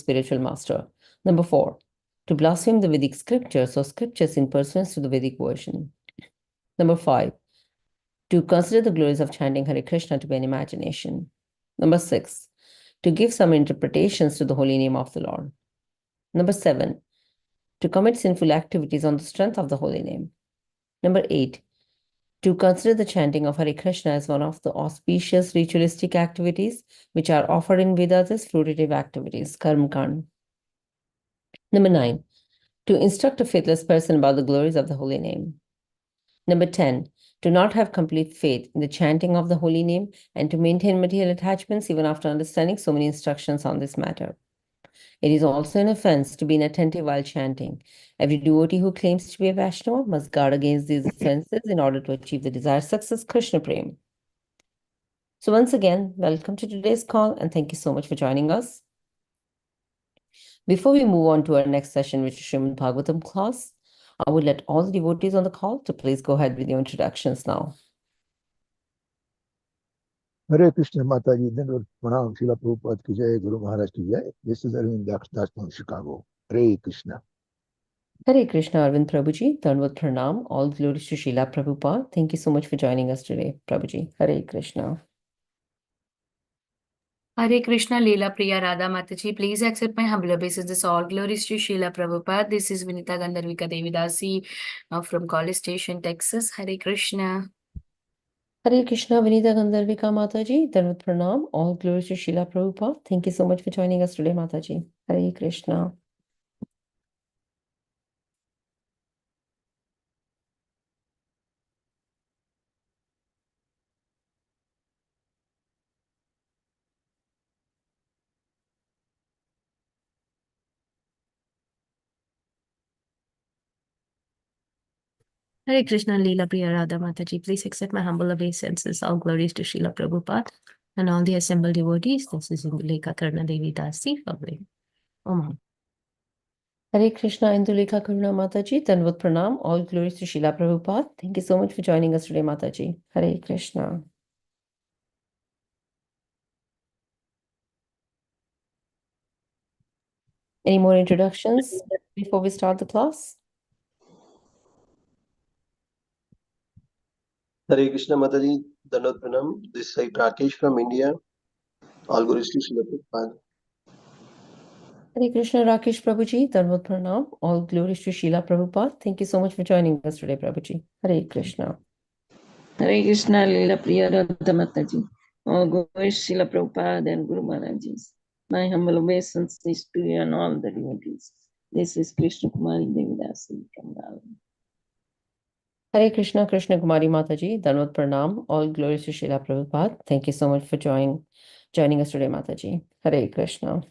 spiritual master. Number 4, to blaspheme the Vedic scriptures or scriptures in pursuance to the Vedic version. Number 5, to consider the glories of chanting Hare Krishna to be an imagination. Number 6, to give some interpretations to the holy name of the Lord. Number 7, to commit sinful activities on the strength of the holy name. Number 8, to consider the chanting of Hare Krishna as one of the auspicious ritualistic activities which are offered in Vedas as fruitive activities, karma kand. Number 9, to instruct a faithless person about the glories of the holy name. Number 10, to not have complete faith in the chanting of the holy name and to maintain material attachments even after understanding so many instructions on this matter. It is also an offense to be inattentive while chanting. Every devotee who claims to be a Vaishnava must guard against these offenses in order to achieve the desired success, Krishna Prem. So once again, welcome to today's call and thank you so much for joining us. Before we move on to our next session, which is Srimad Bhagavatam class, I would let all the devotees on the call to please go ahead with your introductions now. Hare Krishna Mataji, Dandavat Pranam, Srila Prabhupada ki jai, Guru Maharaj ki jai. This is Arvind Das from Chicago. Hare Krishna. Hare Krishna, Arvind Prabhuji, Dandavat Pranam, all glories to Srila Prabhupada. Thank you so much for joining us today, Prabhuji. Hare Krishna. Hare Krishna, Leela Priya Radha Mataji. Please accept my humble obeisances. All glories to Srila Prabhupada. This is Vinita Gandharvika Devidasi from College Station, Texas. Hare Krishna. Hare Krishna, Vinita Gandharvika Mataji, Dandavat Pranam, all glories to Srila Prabhupada. Thank you so much for joining us today, Mataji. Hare Krishna. Hare Krishna, Leela Priya Radha Mataji. Please accept my humble obeisances. All glories to Srila Prabhupada and all the assembled devotees. This is Indulekha Karna Devi Dasi from Om. Hare Krishna, Indulekha Karuna Mataji, Dandavat Pranam, all glories to Srila Prabhupada. Thank you so much for joining us today, Mataji. Hare Krishna. Any more introductions before we start the class? Hare Krishna Mataji, Dandavat Pranam. This is Rakesh from India. All glories to Srila Prabhupada. Hare Krishna, Rakesh Prabhuji, Dandavat Pranam, all glories to Srila Prabhupada. Thank you so much for joining us today, Prabhuji. Hare Krishna. Hare Krishna, Leela Priya Radha Mataji. All glories Srila Prabhupada and Guru Maharaj. My humble obeisances to you and all the devotees. This is Krishna Kumari Devidasi from Gala. Hare Krishna, Krishna Kumari Mataji, Dandavat Pranam, all glories to Srila Prabhupada. Thank you so much for joining us today, Mataji. Hare Krishna.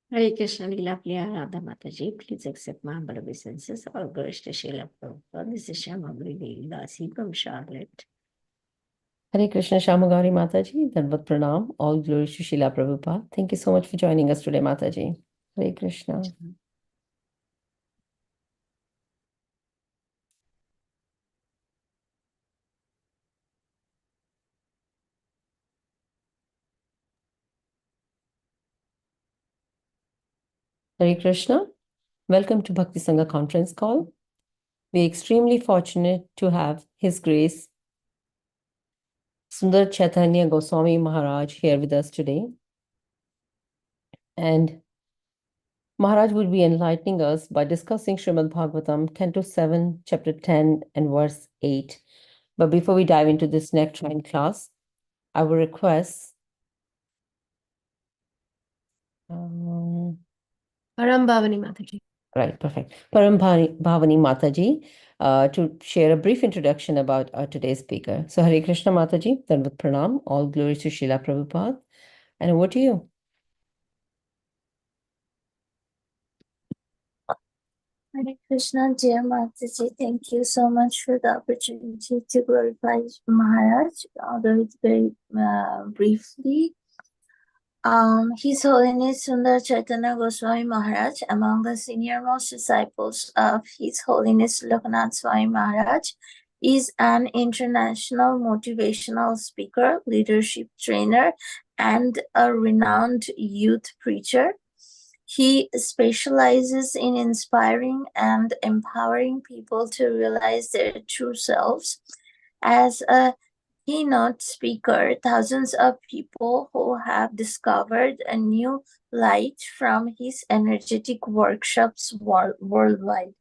Hare Krishna, Leela Priya Radha Mataji. Please accept my humble obeisances. All glories to Srila Prabhupada. This is Shamagari Devi Dasi from Charlotte. Hare Krishna, Shamagari Mataji, Dandavat Pranam, all glories to Srila Prabhupada. Thank you so much for joining us today, Mataji. Hare Krishna. Hare Krishna. Welcome to Bhakti Sanga conference call. We are extremely fortunate to have His Grace Sundar Chaitanya Goswami Maharaj here with us today. And Maharaj will be enlightening us by discussing Srimad Bhagavatam, Canto 7, Chapter 10 and Verse 8. But before we dive into this next joint class, I will request Param Bhavani Mataji. Right, perfect. Param Bhavani Mataji to share a brief introduction about our today's speaker. So Hare Krishna Mataji, Dandavat Pranam, all glories to Srila Prabhupada. And over to you. Hare Krishna, dear Mataji, thank you so much for the opportunity to glorify Maharaj, although it's very briefly. His Holiness Sundar Chaitanya Goswami Maharaj, among the senior-most disciples of His Holiness Lokanath Swami Maharaj, is an international motivational speaker, leadership trainer, and a renowned youth preacher. He specializes in inspiring and empowering people to realize their true selves. As a keynote speaker, thousands of people who have discovered a new light from his energetic workshops worldwide.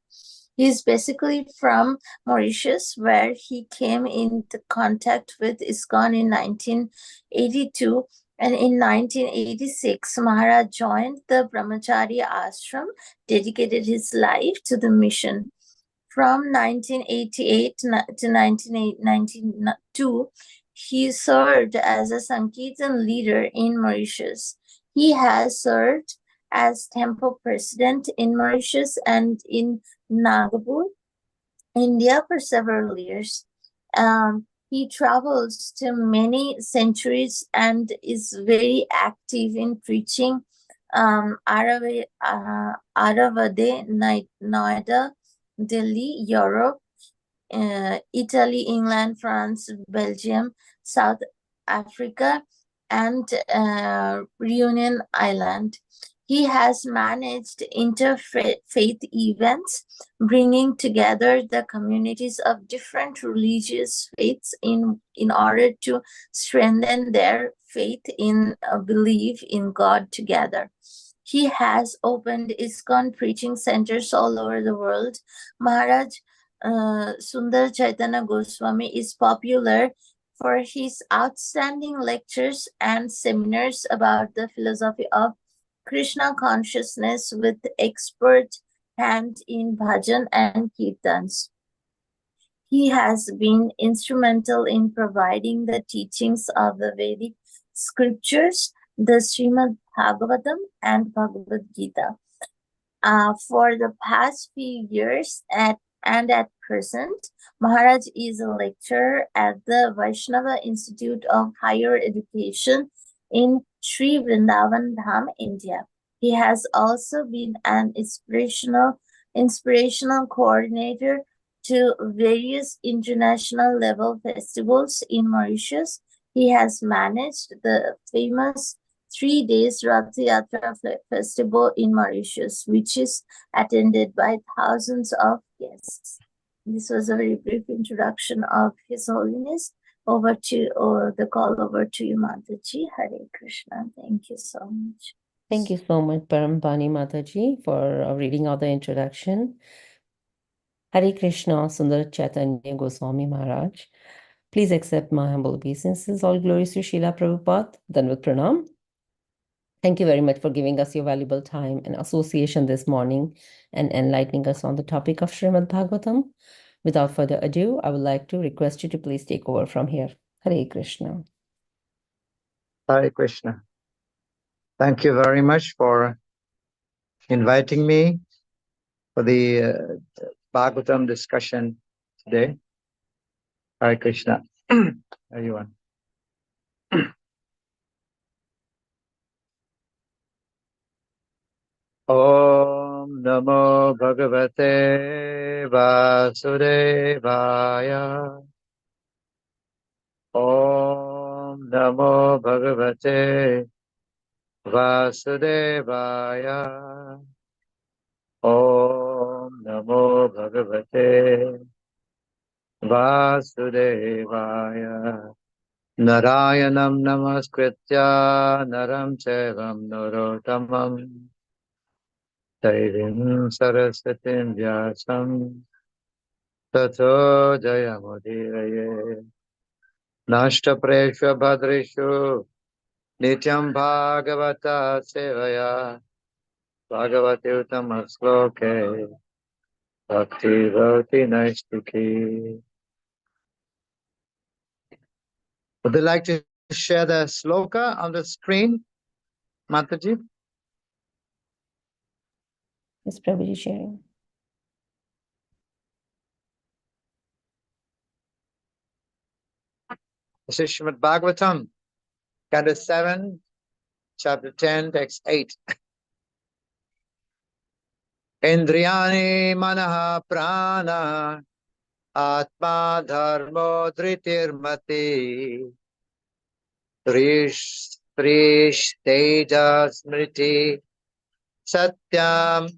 He's basically from Mauritius, where he came into contact with ISKCON in 1982. And in 1986, Maharaj joined the Brahmachari ashram, dedicated his life to the mission. From 1988 to 1992, he served as a Sankirtan leader in Mauritius. He has served as temple president in Mauritius and in Nagpur, India for several years. He travels to many centuries and is very active in preaching Aravade, Noida, Delhi, Europe, Italy, England, France, Belgium, South Africa, and Reunion Island. He has managed interfaith events, bringing together the communities of different religious faiths in order to strengthen their faith in belief in God together. He has opened ISKCON preaching centers all over the world. Maharaj Sundar Chaitanya Goswami is popular for his outstanding lectures and seminars about the philosophy of Krishna consciousness with expert hand in bhajan and kirtans. He has been instrumental in providing the teachings of the Vedic scriptures, the Srimad Bhagavatam and Bhagavad Gita. For the past few years at present, Maharaj is a lecturer at the Vaishnava Institute of Higher Education in Sri Vrindavan Dham, India. He has also been an inspirational coordinator to various international level festivals in Mauritius. He has managed the famous 3 days Rath Yatra festival in Mauritius, which is attended by thousands of guests. This was a very brief introduction of His Holiness. Over to the call over to you, Mataji. Hare Krishna. Thank you so much. Thank you so much, Parambani Mataji, for reading out the introduction. Hare Krishna, Sundar Chaitanya Goswami Maharaj. Please accept my humble obeisances. All glories to Srila Prabhupada. Dandavat Pranam. Thank you very much for giving us your valuable time and association this morning and enlightening us on the topic of Srimad Bhagavatam. Without further ado, I would like to request you to please take over from here. Hare Krishna. Hare Krishna. Thank you very much for inviting me for the Bhagavatam discussion today. Hare Krishna. Everyone. Om Namo Bhagavate Vasudevaya. Om Namo Bhagavate Vasudevaya. Om Namo Bhagavate Vasudevaya. Narayanam Namaskritya Naram Chevam Narottamam Devim Saraswatim Vyasam Tato Jayamudiraye. Nashta Presha Bhadrishu Nityam Bhagavata Sevaya Bhagavati Uttama Bhakti Vati Naistiki. Would you like to share the sloka on the screen, Mataji? Yes, Prabhuji sharing. This is Srimad Bhagavatam, Canto 7, Chapter 10, Text 8. Indriyani manaha prana atma dharmo dhritirmati trish teja smriti satyam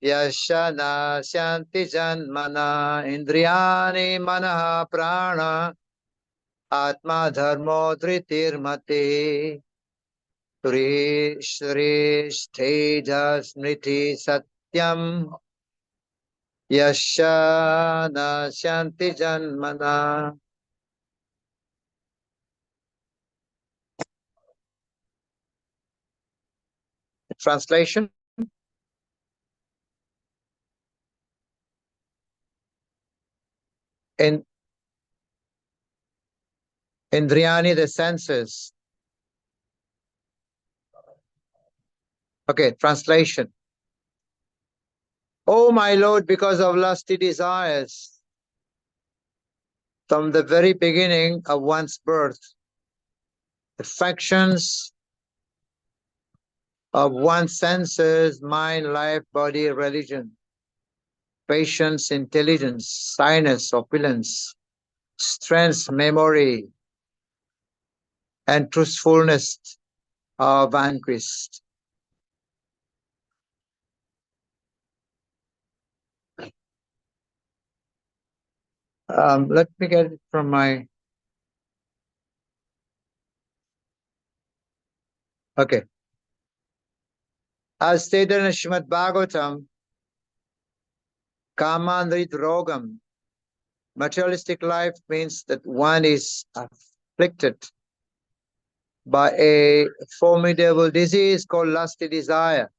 yasya nasyanti janmana indriyani manaha prana atma dharmo dhritirmati Shrishtheda smriti satyam yasya nasyanti janmana. Translation. In Indriyani, the senses. Okay, translation. Oh my Lord, because of lusty desires, from the very beginning of one's birth, affections of one's senses, mind, life, body, religion, patience, intelligence, shyness, opulence, strength, memory, and truthfulness are vanquished. Let me get it from my... Okay. As stated in Srimad Bhagavatam, Kamandrit Rogam, materialistic life means that one is afflicted by a formidable disease called lusty desire.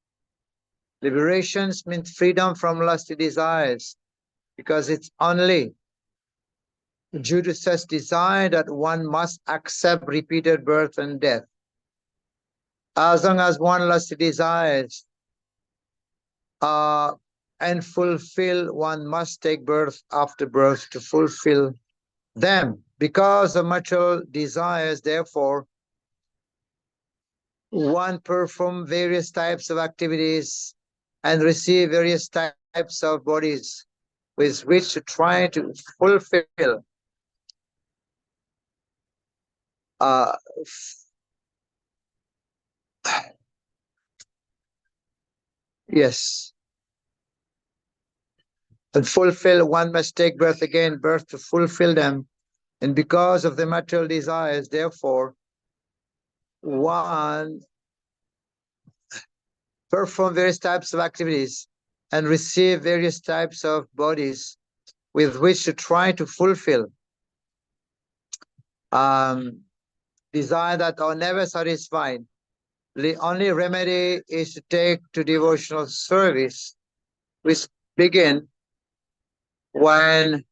Liberation means freedom from lusty desires, because it's only due to such desire that one must accept repeated birth and death. As long as one lusty desires and fulfill, one must take birth after birth to fulfill them. Because of material desires, therefore, one perform various types of activities and receive various types of bodies with which to try to fulfill yes. And fulfill, one must take birth again, birth to fulfill them. And because of the material desires, therefore, one perform various types of activities and receive various types of bodies with which to try to fulfill desire that are never satisfied. The only remedy is to take to devotional service, which begin when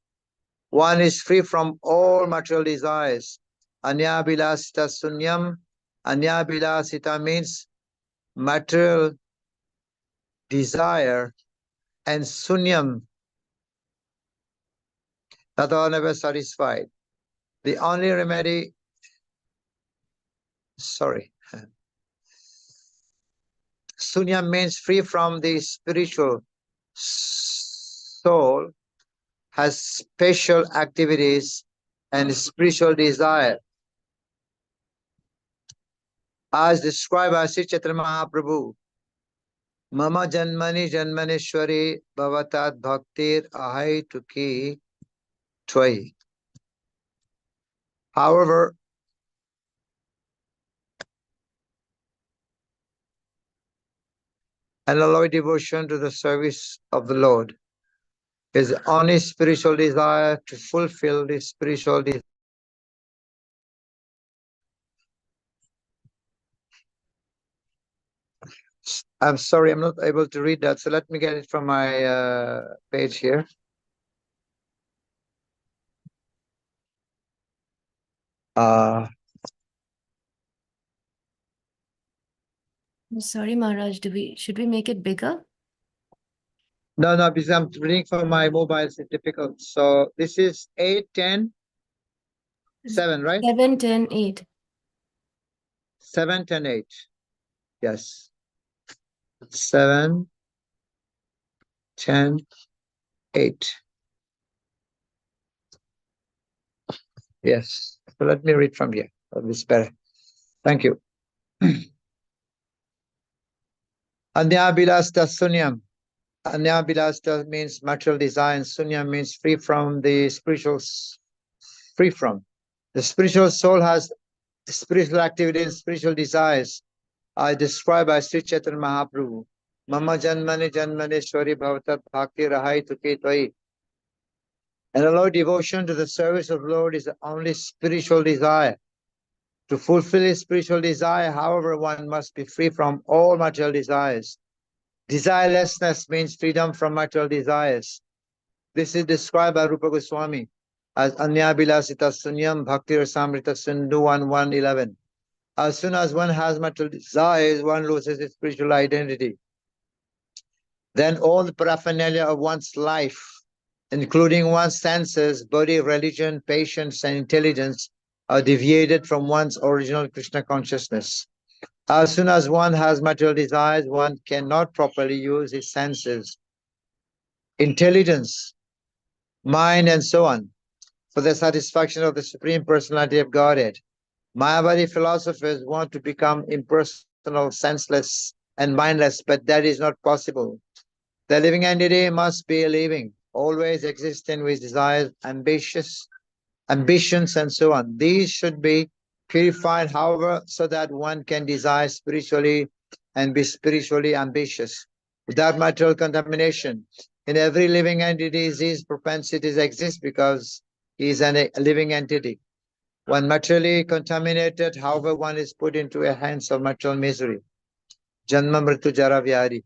one is free from all material desires. Anya bilasita sunyam. Anya bilasita means material desire, and sunyam, that are never satisfied. The only remedy, sunyam means free from the spiritual. Soul has special activities and spiritual desire. As described by Sri Chaitanya Mahaprabhu, Mama Janmani Janmaneshwari Bhavatat Bhaktir Ahai Tuki Twai. However, unalloyed devotion to the service of the Lord is the only spiritual desire to fulfill the spiritual desire. I'm sorry, I'm not able to read that, so let me get it from my page here. I'm sorry, Maharaj, should we make it bigger? No, because I'm reading from my mobile, it's difficult. So this is 8, 10, 7, right? 7, 10, 8. 7, 10, 8. Yes. 7, 10, 8. Yes. So let me read from here. That'll be better. Thank you. Anyabilasta sunyam. Anyabilasta means material desire, and sunyam means free from the spiritual, free from. The spiritual soul has spiritual activity and spiritual desires are described by Sri Chaitanya Mahaprabhu. Mama janmani janmaneshwari bhavatat bhakti rahai tuke tvai. And although devotion to the service of the Lord is the only spiritual desire, to fulfill his spiritual desire, however, one must be free from all material desires. Desirelessness means freedom from material desires. This is described by Rupa Goswami as Anyabilasita Sunyam Bhakti Rasamrita Sindhu 1:11. As soon as one has material desires, one loses its spiritual identity. Then all the paraphernalia of one's life, including one's senses, body, religion, patience, and intelligence, are deviated from one's original Krishna consciousness. As soon as one has material desires, one cannot properly use his senses, intelligence, mind, and so on, for the satisfaction of the Supreme Personality of Godhead. Mayavadi philosophers want to become impersonal, senseless, and mindless, but that is not possible. The living entity must be living, always existing with desires, ambitions, and so on. These should be purified, however, so that one can desire spiritually and be spiritually ambitious without material contamination. In every living entity, these propensities exist because he is a living entity. When materially contaminated, however, one is put into a hands of material misery. Janma mritu jara vyadi.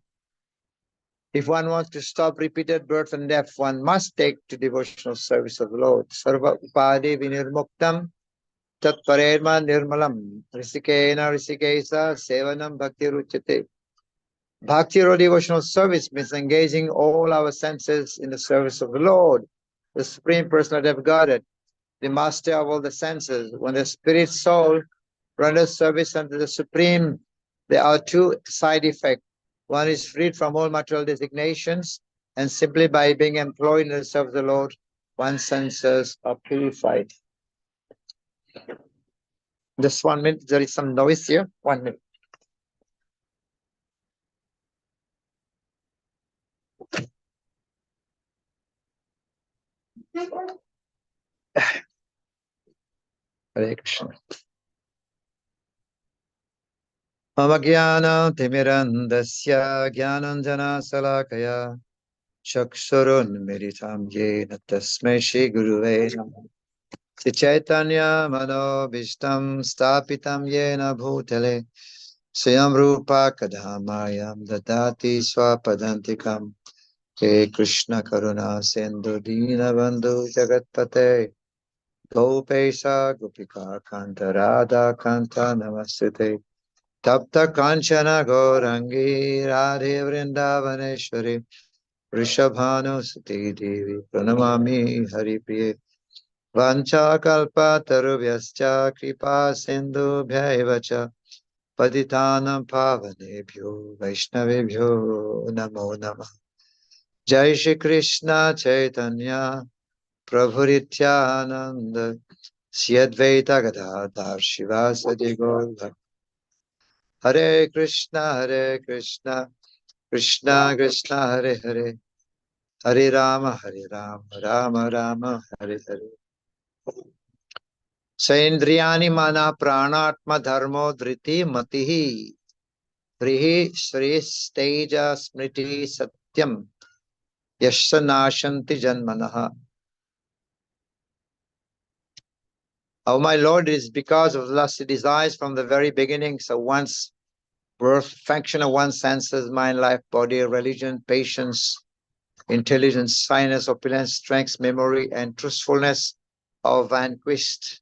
If one wants to stop repeated birth and death, one must take to devotional service of the Lord. Sarva upadi vinirmuktam tat parema nirmalam risikena risikesa sevanam bhakti ruchate. Bhakti or devotional service means engaging all our senses in the service of the Lord, the Supreme Personality of Godhead, the master of all the senses. When the spirit soul renders service unto the Supreme, there are two side effects. One is freed from all material designations, and simply by being employed in the service of the Lord, one's senses are purified. Just 1 minute, there is some noise here. 1 minute. Hare Krishna. Mama jnana timirandasya jnananjana salakaya chakshurun miritam yena tasmai shri guruve namaha. Sri Chaitanya manobishtam stapitam yena bhutale Swayam Rupa Kadhamayam Dadati Swapadantikam Ke Krishna Karuna Sindhu Dina Bandhu Jagatpate Gopesha Gopika Kanta Radha Kanta Namastute Tapta Kanchana Gaurangi Radhe Vrindavaneshwari Rishabhanu Sati Devi Pranamami Haripriye Vancha Kalpa Tarubhyascha Kripa Sindhu Bhaivacha Patitanam Pavanebhyo Vaishnavebhyo Namo Namah. Jai Shri Krishna Chaitanya Prabhu Nityananda Sri Advaita Gadadhar Shivasadi Gaura. Hare Krishna Krishna Krishna Hare Hare Hare Rama Rama Rama Hare Hare. Saindriyani mana pranatma dharmo dhriti matihi Vrihi Shri Steja Smriti Satyam Yasha Nashanti Janmanaha. Oh my Lord, it is because of lusty desires from the very beginning. So one's birth, function of one's senses, mind, life, body, religion, patience, intelligence, shyness, opulence, strength, memory, and truthfulness are vanquished.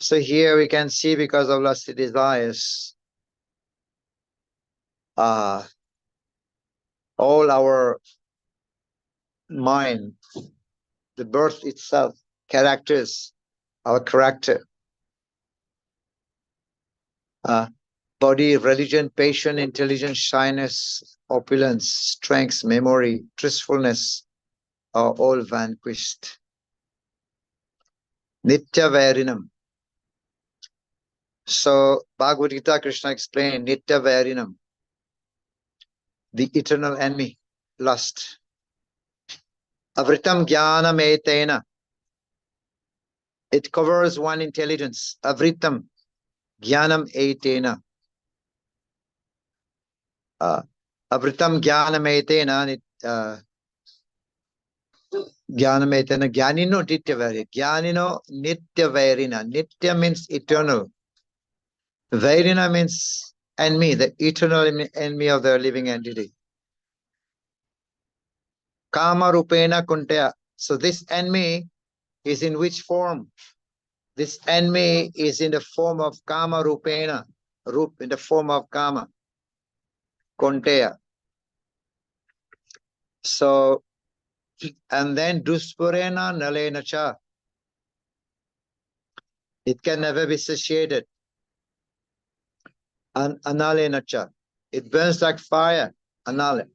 So here we can see because of lusty desires, all our mind, the birth itself, characters, our character, body, religion, patience, intelligence, shyness, opulence, strength, memory, truthfulness are all vanquished. Nitya Vairinam. So Bhagavad Gita, Krishna explained nitya vairinam, the eternal enemy, lust. Avritam jnanam etena. It covers one intelligence. Avritam jnanam etena. Avritam jnanam etena. Jnanam etena. Jnanino nitya vairina. Jnanino nitya vairina. Nitya means eternal. Vairina means enemy, the eternal enemy of the living entity. Kama rupena kuntaya. So this enemy is in which form? This enemy is in the form of kama rupena, rup in the form of kama, kuntaya. So, and then duspurena nalena cha. It can never be satiated. Analena cha. It burns like fire. Anale.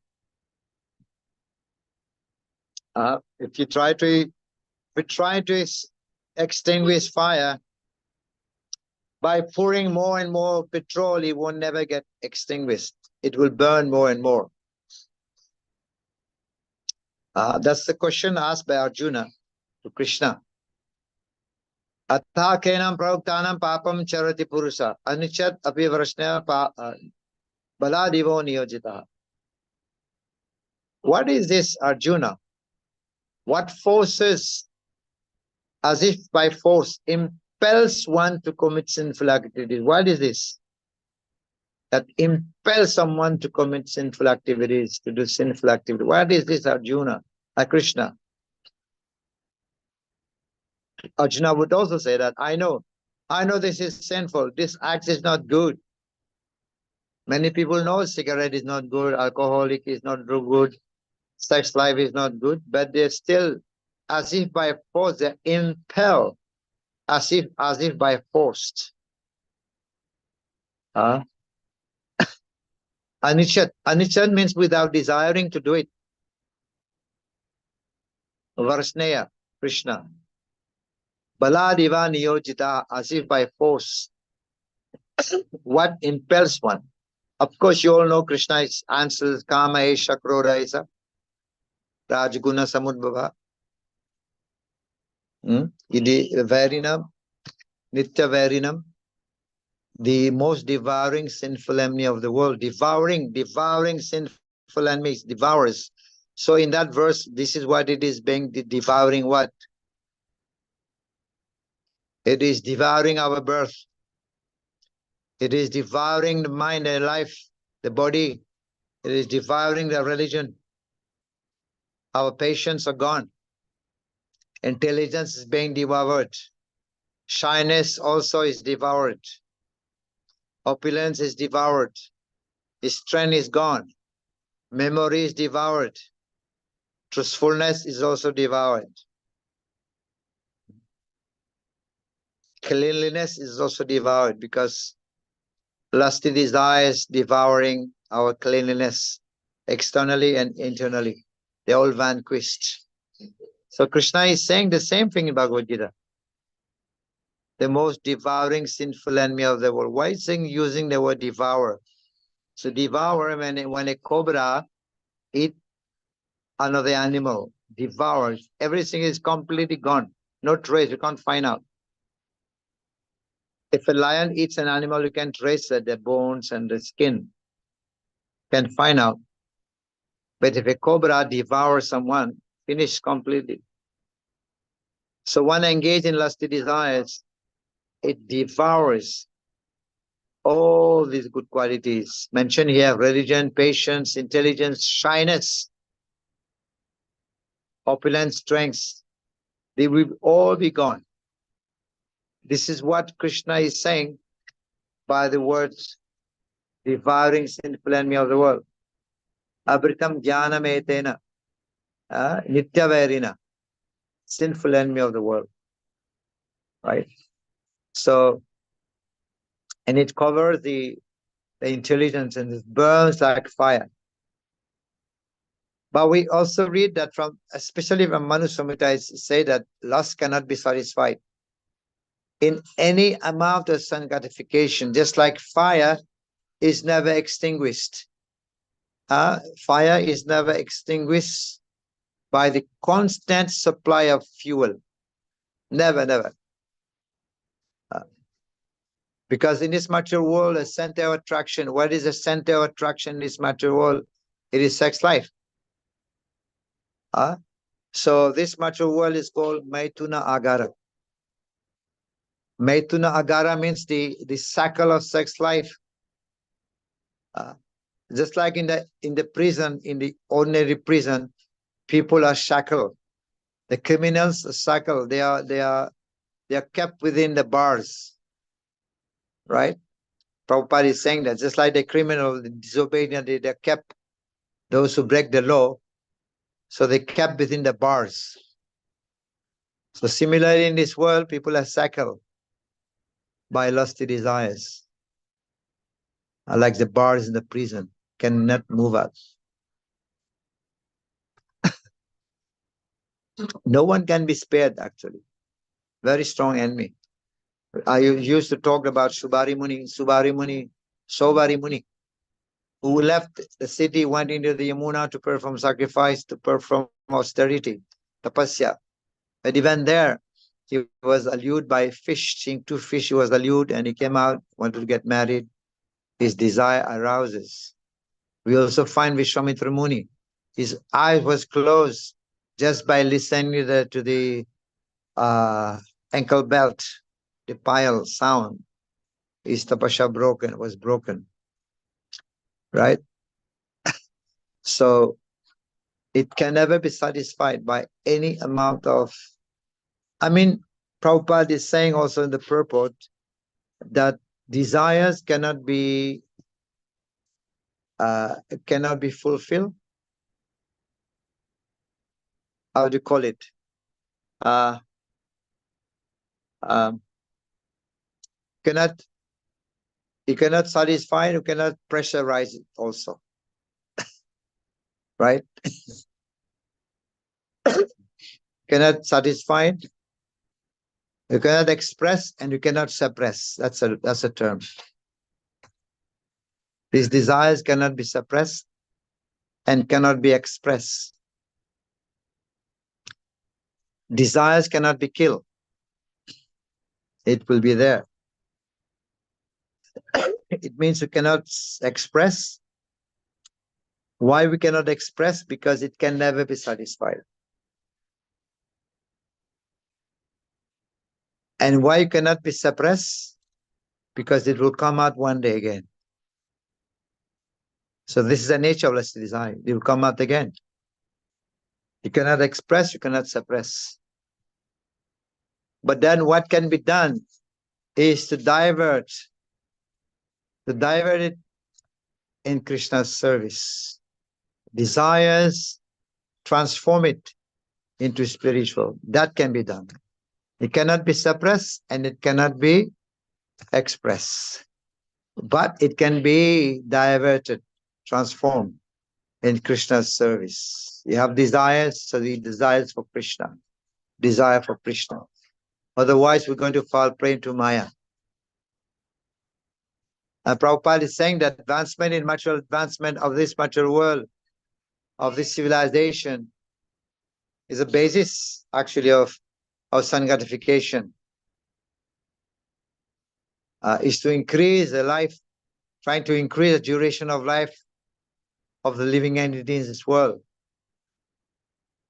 If you try to extinguish fire by pouring more and more petrol, it won't never get extinguished. It will burn more and more. That's the question asked by Arjuna to Krishna. Atha kenam prauktanam papam charati purusa anichat apivrashna baladivo niyojita. What is this, Arjuna? What forces, as if by force, impels one to commit sinful activities? What is this that impels someone to commit sinful activities, to do sinful activity? What is this, Arjuna? Krishna. Arjuna would also say that, I know this is sinful, this act is not good. Many people know cigarette is not good, alcoholic is not good, sex life is not good, but they're still, as if by force, they impel, as if by force. Anichat. Anichat means without desiring to do it. Varsneya, Krishna. Baladiva niyojita, as if by force. What impels one? Of course, you all know Krishna's answers, Kama Esha Krodha Esa, Rajguna Samudbhava. Idi Varinam, Nitya Varinam, the most devouring sinful enemy of the world. Devouring sinful enemies, devours. So in that verse, this is what it is being devouring what? It is devouring our birth. It is devouring the mind and life, the body. It is devouring the religion. Our patience are gone. Intelligence is being devoured. Shyness also is devoured. Opulence is devoured. Strength is gone. Memory is devoured. Truthfulness is also devoured. Cleanliness is also devoured because lusty desires devouring our cleanliness externally and internally. They're all vanquished. So Krishna is saying the same thing in Bhagavad Gita. The most devouring sinful enemy of the world. Why is he using the word devour? So devour, when a cobra eats another animal, devours, everything is completely gone. No trace, you can't find out. If a lion eats an animal, you can trace that, the bones and the skin. You can find out. But if a cobra devours someone, finished completely. So one engaged in lusty desires, it devours all these good qualities mentioned here: religion, patience, intelligence, shyness, opulence, strength. They will all be gone. This is what Krishna is saying by the words devouring sinful enemy of the world. Abritam jnanam etena, nitya vairina, sinful enemy of the world. Right? So, and it covers the intelligence and it burns like fire. But we also read that from, especially from Manu Samhita, say that lust cannot be satisfied. in any amount of sun gratification, just like fire is never extinguished. Fire is never extinguished by the constant supply of fuel. Never, never. Because in this material world, a center of attraction, what is the center of attraction in this material world? It is sex life. So this material world is called Maituna Agara. Maituna Agara means the cycle of sex life. Just like in the prison, in the ordinary prison, people are shackled. The criminals are shackled. They are kept within the bars. Right? Prabhupada is saying that just like the criminal, the disobedient, they're kept, those who break the law, so they kept within the bars. So similarly in this world, people are shackled by lusty desires. Like the bars in the prison, cannot move out. No one can be spared, actually. Very strong enemy. I used to talk about Subari Muni, who left the city, went into the Yamuna to perform sacrifice, to perform austerity, tapasya. But even there, he was allured by fish, seeing two fish, he was allured, and he came out, wanted to get married. His desire arouses. We also find Vishwamitra Muni. His eyes was closed just by listening to the ankle belt, the pile sound. His tapasya was broken. Right? So it can never be satisfied by any amount of, Prabhupada is saying also in the purport that desires cannot be fulfilled. How do you call it? You cannot satisfy, you cannot pressurize it also. Right? Cannot satisfy, you cannot express, and you cannot suppress. That's a term. These desires cannot be suppressed and cannot be expressed. Desires cannot be killed. It will be there. It means you cannot express. Why we cannot express? Because it can never be satisfied. And why you cannot be suppressed? Because it will come out one day again. So this is the nature of lusty desire. It will come out again. You cannot express, you cannot suppress. But then what can be done is to divert it in Krishna's service. Desires, transform it into spiritual. That can be done. It cannot be suppressed and it cannot be expressed. But it can be diverted, transformed in Krishna's service. You have desires, so the desires for Krishna. Desire for Krishna. Otherwise, we're going to fall prey to Maya. And Prabhupada is saying that advancement of this material world, of this civilization, is a basis actually of sun gratification. Is to increase the life, trying to increase the duration of life of the living entities in this world.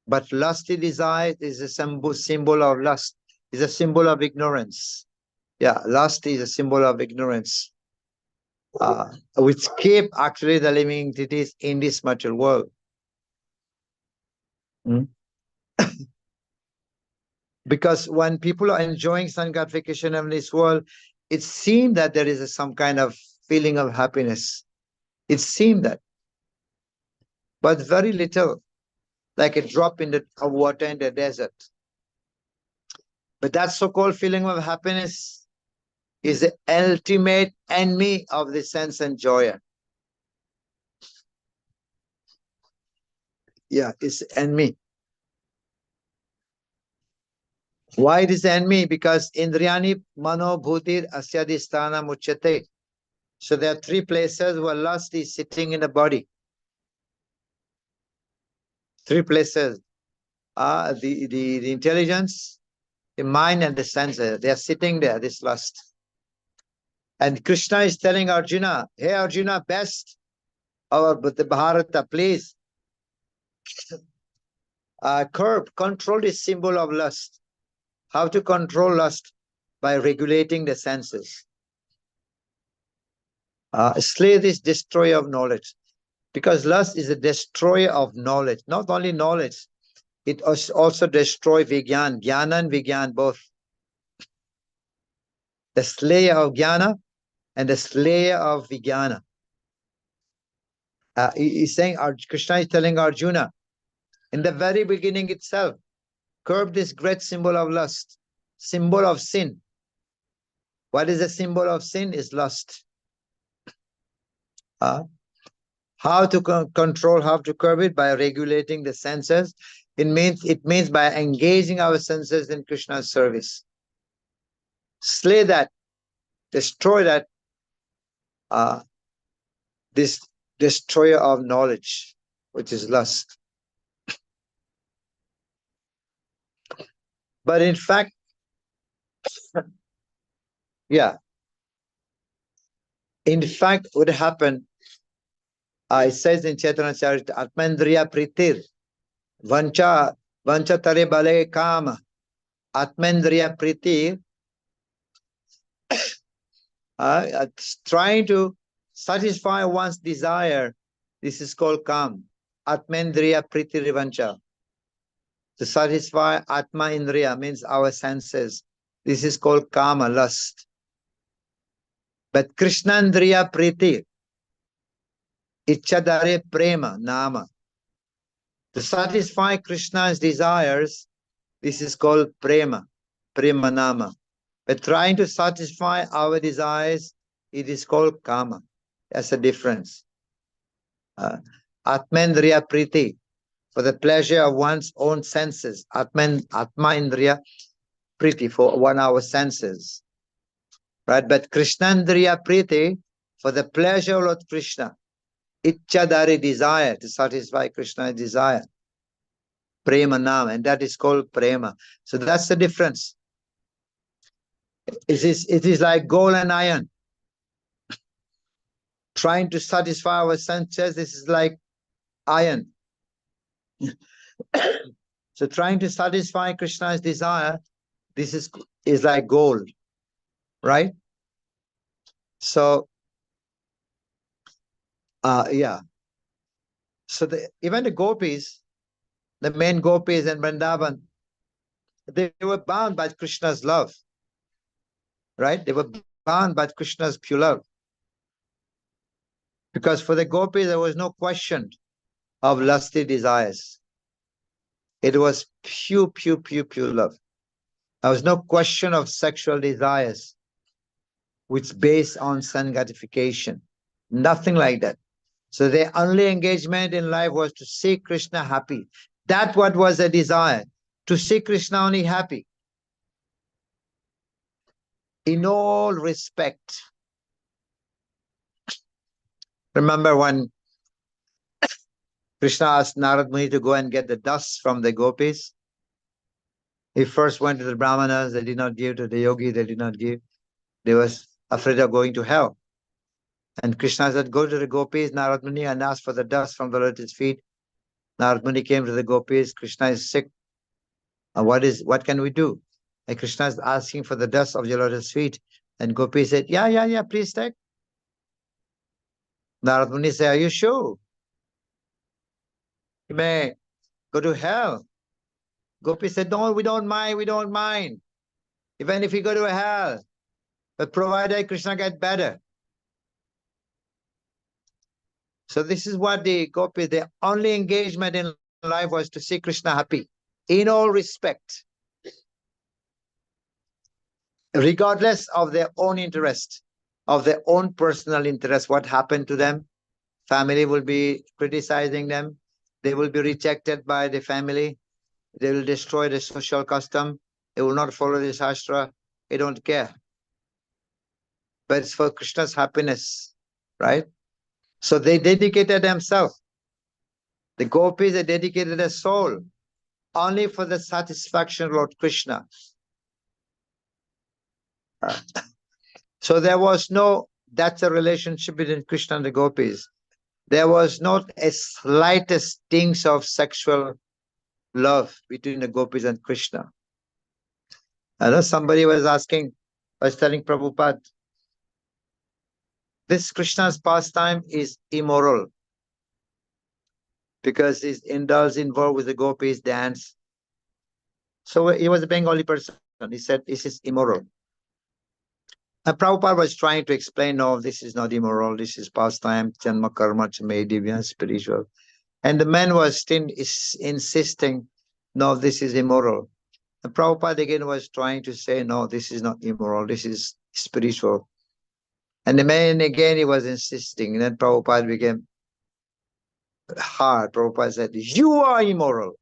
But lusty desire is a symbol of lust, is a symbol of ignorance. Yeah, lust is a symbol of ignorance, which keep actually the living entities in this material world. Because when people are enjoying sun gratification in this world, it seems that there is some kind of feeling of happiness. It seems that. But very little, like a drop of water in the desert. But that so-called feeling of happiness is the ultimate enemy of the sense enjoyer. Yeah, it's enemy. Why it is the enemy? Because Indriyani Mano Bhutir Asyadhisthana Muchyate. So there are three places where lust is sitting in the body. Three places. The intelligence, the mind, and the senses. They are sitting there, this lust. And Krishna is telling Arjuna, hey Arjuna, best, but the Bharata, please, control this symbol of lust. How to control lust? By regulating the senses. Slay this destroyer of knowledge. Because lust is a destroyer of knowledge. Not only knowledge, it also destroys Vigyan. Jnana and Vigyan both. The slayer of Jnana and the slayer of Vijnana. He's saying, Krishna is telling Arjuna, in the very beginning itself, curb this great symbol of lust, symbol of sin. What is the symbol of sin? Is lust. How to control, how to curb it? By regulating the senses. It means by engaging our senses in Krishna's service. Slay that, destroy that, this destroyer of knowledge, which is lust. But in fact, in fact, what happened, it says in Chaitanya Charita, Atmendriya Pritir, Vancha Tare Bale Kama, Atmendriya Pritir, trying to satisfy one's desire. This is called Kam. Atmendriya Pritir Vancha. To satisfy Atma Indriya means our senses. This is called Kama, lust. But Krishnandriya Priti, Ichadare Prema, Nama. To satisfy Krishna's desires, this is called Prema, Prema Nama. But trying to satisfy our desires, it is called Kama. That's the difference. Atmendriya Priti, for the pleasure of one's own senses. Atma Indriya Priti, for our senses. Right? But Krishnandriya Priti, for the pleasure of Lord Krishna. Ichadari, desire, to satisfy Krishna's desire. Prema Nam, and that is called Prema. So that's the difference. It is like gold and iron. Trying to satisfy our senses, this is like iron. So trying to satisfy Krishna's desire, this is like gold. Right? So, So even the Gopis, the main Gopis in Vrindavan, they were bound by Krishna's love. Right? They were bound by Krishna's pure love. Because for the Gopis, there was no question of lusty desires. It was pure love. There was no question of sexual desires, which based on sun gratification. Nothing like that. So their only engagement in life was to see Krishna happy. That's what was the desire, to see Krishna only happy. In all respect. Remember when Krishna asked Narad Muni to go and get the dust from the Gopis? He first went to the Brahmanas, they did not give, to the yogi, they did not give. They were afraid of going to hell. And Krishna said, go to the Gopis, Narad Muni, and ask for the dust from the Lord's feet. Narad Muni came to the Gopis, Krishna is sick. And what can we do? And Krishna is asking for the dust of your Lord's feet. And Gopis said, yeah, please take. Narad Muni said, are you sure? You may go to hell. Gopis said, no, we don't mind. Even if we go to hell, but provided Krishna get better. So this is what the Gopis, their only engagement in life was to see Krishna happy, in all respect. Regardless of their own interest, of their own personal interest, what happened to them, family will be criticizing them, they will be rejected by the family, they will destroy the social custom, They will not follow the Shastra. They don't care. But it's for Krishna's happiness, right? So they dedicated themselves. The Gopis, they dedicated their soul only for the satisfaction of Lord Krishna. So there was no, that's a relationship between Krishna and the Gopis. There was not a slightest tinge of sexual love between the Gopis and Krishna. I know somebody was telling Prabhupada, this Krishna's pastime is immoral because he's involved with the Gopis dance. So he was a Bengali person. He said, this is immoral. And Prabhupada was trying to explain, no, this is not immoral. This is pastime, janma karma, divya, spiritual. And the man was still insisting, no, this is immoral. And Prabhupada again was trying to say, no, this is not immoral. This is spiritual. And the man again, he was insisting. And then Prabhupada became hard. Prabhupada said, you are immoral.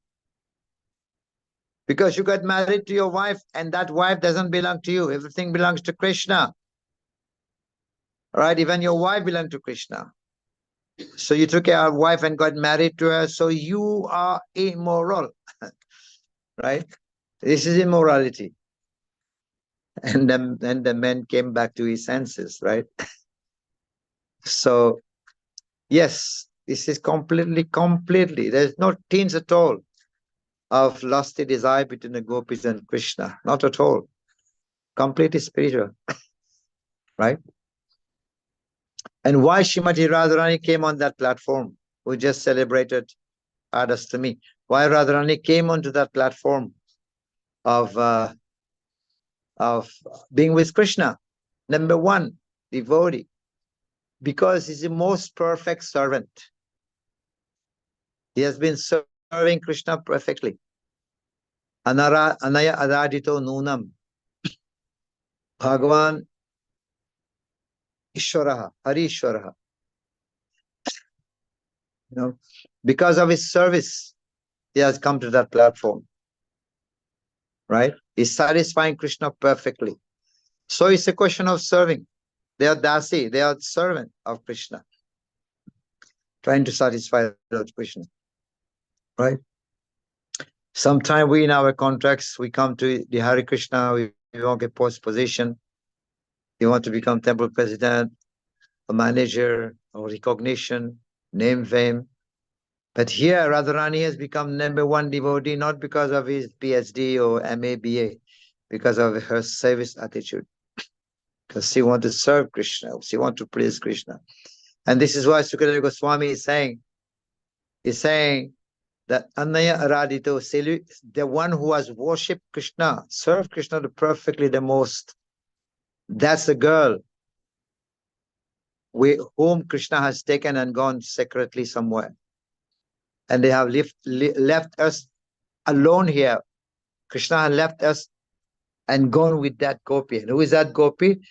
Because you got married to your wife and that wife doesn't belong to you. Everything belongs to Krishna. Right? Even your wife belongs to Krishna. So you took your wife and got married to her. So you are immoral. Right? This is immorality. And then the man came back to his senses, right? So, yes, this is completely, there's no tinge at all of lusty desire between the Gopis and Krishna. Not at all. Completely spiritual. Right? And why Srimati Radharani came on that platform? We just celebrated Adastami. Why Radharani came onto that platform of being with Krishna? Number one, devotee. Because he's the most perfect servant. He has been serving Krishna perfectly. Anaya adadito nunam. Bhagavan Ishwaraha, Hari Ishwaraha. You know, because of his service, he has come to that platform. Right? He's satisfying Krishna perfectly. So it's a question of serving. They are dasi, they are servant of Krishna. Trying to satisfy Lord Krishna. Right? Sometime we in our contracts, we come to the Hare Krishna, we want a post position. You want to become temple president, a manager, or recognition, name, fame. But here, Radharani has become number one devotee, not because of his PhD or MA, BA, because of her service attitude. Because she wants to serve Krishna, she wants to please Krishna. And this is why Sukadeva Goswami is saying that Anaya Aradito, the one who has worshipped Krishna, served Krishna perfectly the most, that's the girl whom Krishna has taken and gone secretly somewhere. And they have left us alone here. Krishna has left us and gone with that gopi. And who is that gopi?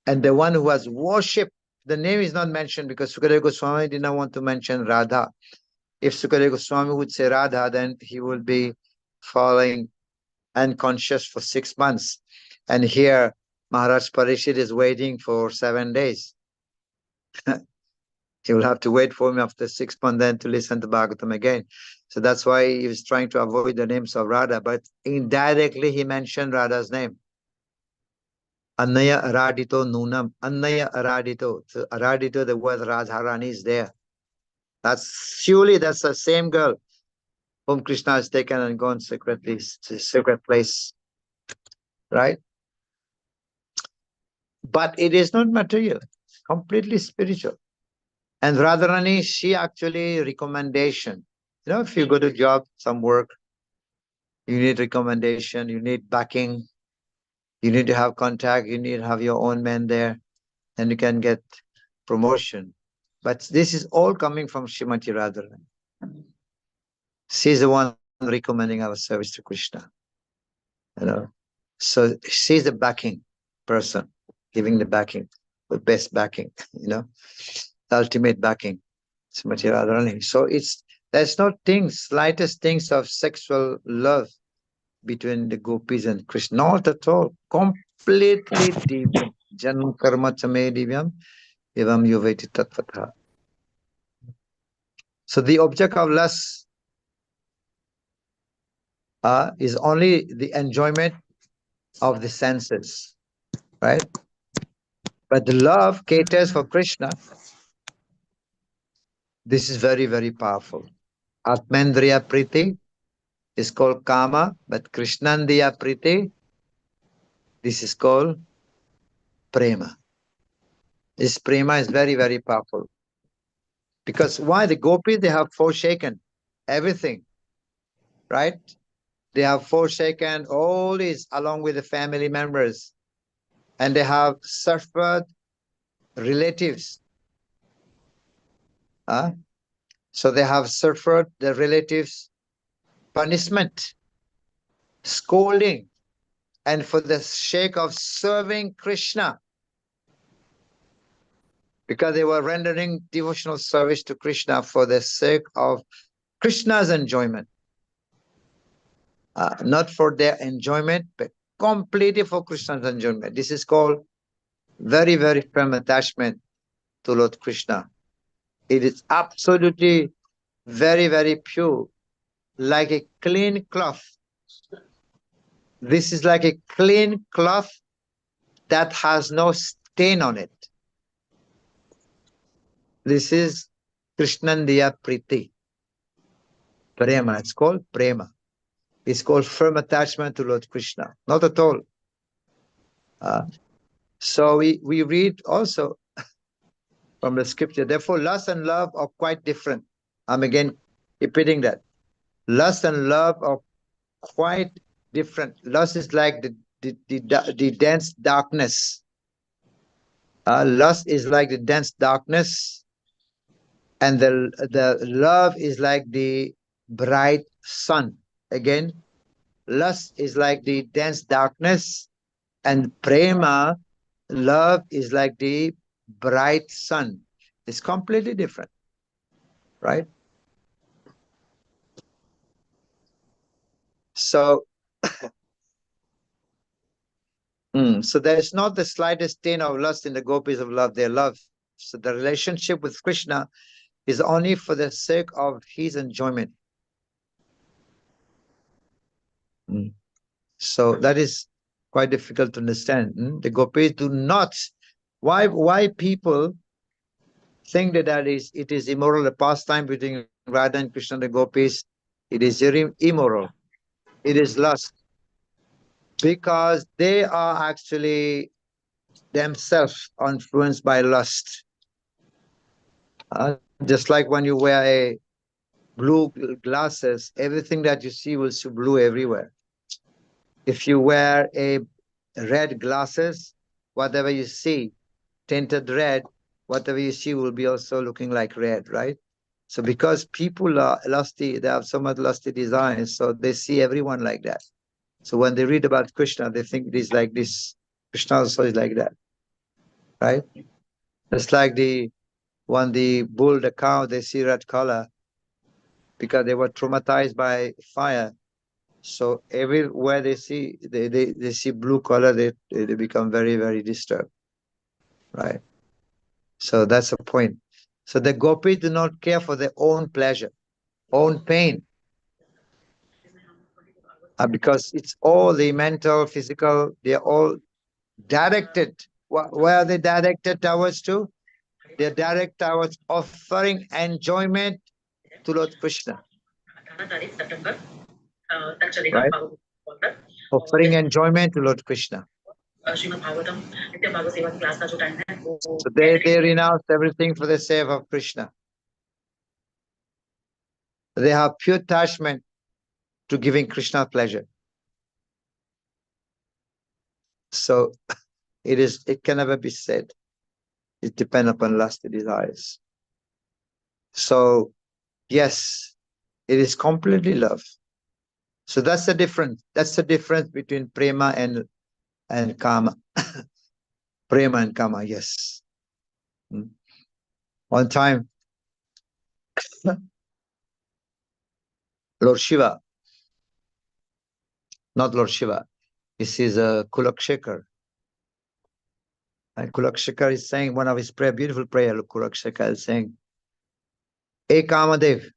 And the one who has worshipped, the name is not mentioned because Sukadeva Goswami did not want to mention Radha. If Sukadeva Goswami would say Radha, then he would be falling unconscious for 6 months. And here, Maharaj Parishit is waiting for 7 days. He will have to wait for him after 6 months then to listen to Bhagavatam again. So that's why he was trying to avoid the names of Radha, but indirectly he mentioned Radha's name. Anaya Aradito Nunam. Anaya Aradito. So Aradito, the word Radharani is there. Surely that's the same girl whom Krishna has taken and gone secretly to a secret place. Right? But it is not material, completely spiritual. And Radharani, she actually recommendation. You know, if you go to job, some work, you need recommendation, you need backing, you need to have contact, you need to have your own men there, and you can get promotion. But this is all coming from Srimati Radharani. She's the one recommending our service to Krishna. You know, so she's the backing person, giving the backing, the best backing, you know, the ultimate backing. Srimati Radharani. So there's no things, slightest things of sexual love between the Gopis and Krishna. Not at all. Completely different. Janma karma chame divyam evam yuveti tatvatha. So the object of lust is only the enjoyment of the senses, right? But the love caters for Krishna. This is very, very powerful. Atmendriya Priti is called Kama, but Krishnandiya Priti, this is called Prema. This Prema is very, very powerful. Because why? The Gopis, they have forsaken everything, right? They have forsaken all this along with the family members. And they have suffered relatives. So they have suffered the relatives' punishment, scolding, and for the sake of serving Krishna, because they were rendering devotional service to Krishna for the sake of Krishna's enjoyment, not for their enjoyment, but completely for Krishna's enjoyment. This is called very, very firm attachment to Lord Krishna. It is absolutely very, very pure, like a clean cloth. This is like a clean cloth that has no stain on it. This is Krishnandiya Priti. Prema, it's called Prema. It's called firm attachment to Lord Krishna. Not at all. So we read also from the scripture, therefore lust and love are quite different. I'm again repeating that. Lust and love are quite different. Lust is like the dense darkness. Lust is like the dense darkness, and the love is like the bright sun. Again, lust is like the dense darkness, and prema, love, is like the bright sun. It's completely different, right? So, so there is not the slightest stain of lust in the gopis of love. They love. So the relationship with Krishna is only for the sake of his enjoyment. So that is quite difficult to understand. The gopis do not. Why people think that it is immoral, the pastime between Radha and Krishna, the gopis? It is immoral. It is lust. Because they are actually themselves influenced by lust. Just like when you wear a blue glasses, everything that you see will see blue everywhere. If you wear a red glasses, whatever you see, tinted red, whatever you see will be also looking like red, right? So because people are lusty, they have so much lusty desires, so they see everyone like that. So when they read about Krishna, they think it is like this. Krishna also is like that, right? It's like the bull, the cow, they see red color because they were traumatized by fire. So everywhere they see they see blue color, they become very, very disturbed, right? So that's the point. So the gopis do not care for their own pleasure, own pain, because it's all the mental, physical, they're all directed. Where are they directed towards to? They're directed towards offering enjoyment to Lord Krishna. Right? Offering enjoyment to Lord Krishna. So they renounce everything for the sake of Krishna. They have pure attachment to giving Krishna pleasure. So it can never be said. It depends upon lusty desires. So yes, it is completely love. So that's the difference. That's the difference between prema and kama. Prema and kama, yes. One time, Lord Shiva, not Lord Shiva. This is a Kulakshekar. And Kulakshekar is saying one of his prayer, beautiful prayer. Kulakshekar is saying, Hey Kamadev,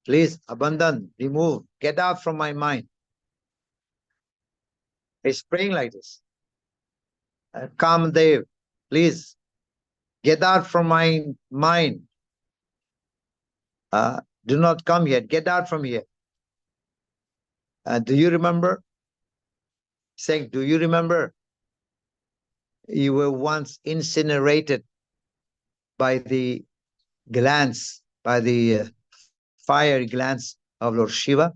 please abandon, remove, get out from my mind. He's praying like this. Kamadev, please get out from my mind. Do not come here. Get out from here. Do you remember? Saying, do you remember? You were once incinerated by the glance, by the fiery glance of Lord Shiva.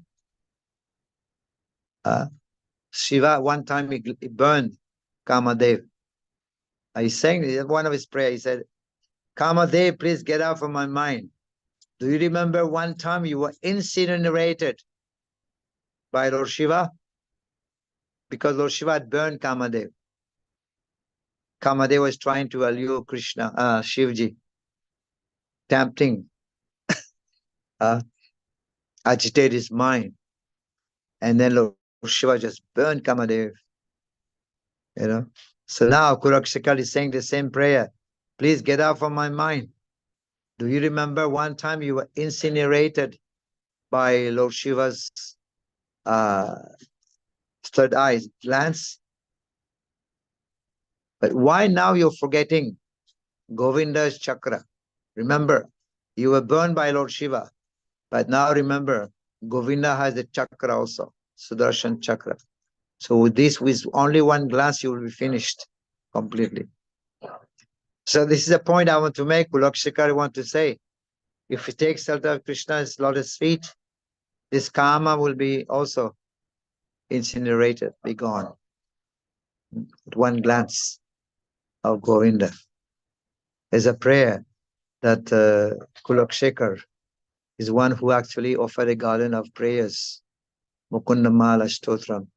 Shiva, one time he burned Kamadev. He's saying in one of his prayers, he said, Kamadev, please get out from my mind. Do you remember one time you were incinerated by Lord Shiva? Because Lord Shiva had burned Kamadev. Kamadev was trying to allure Krishna, Shivji, tempting, agitate his mind. And then Lord Shiva just burned Kamadev. You know. So now Kulakshekar is saying the same prayer. Please get out from my mind. Do you remember one time you were incinerated by Lord Shiva's third eye glance? But why now you're forgetting Govinda's chakra? Remember, you were burned by Lord Shiva. But now remember, Govinda has a chakra also, Sudarshan chakra. So with this, with only one glance, you will be finished completely. So this is a point I want to make. Kulakshekar want to say, if we take shelter of Krishna's lotus feet, this karma will be also incinerated, be gone. With one glance of Govinda. There's a prayer that Kulakshekar is one who actually offered a garden of prayers. Mukunda Mala Stotram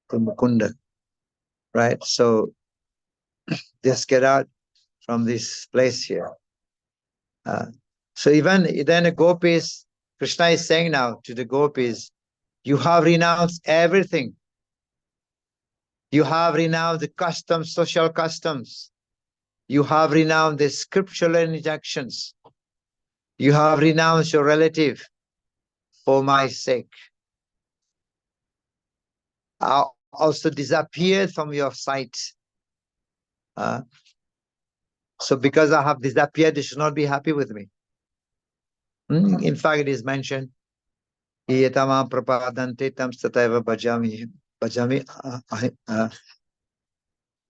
to Mukunda. Right? So just get out from this place here. So even then the Gopis, Krishna is saying now to the Gopis, you have renounced everything. You have renounced the customs, social customs. You have renounced the scriptural injunctions. You have renounced your relative for my sake. I also disappeared from your sight. So because I have disappeared, you should not be happy with me. In fact, it is mentioned, Yetamam prapadante tam sataiva bhajami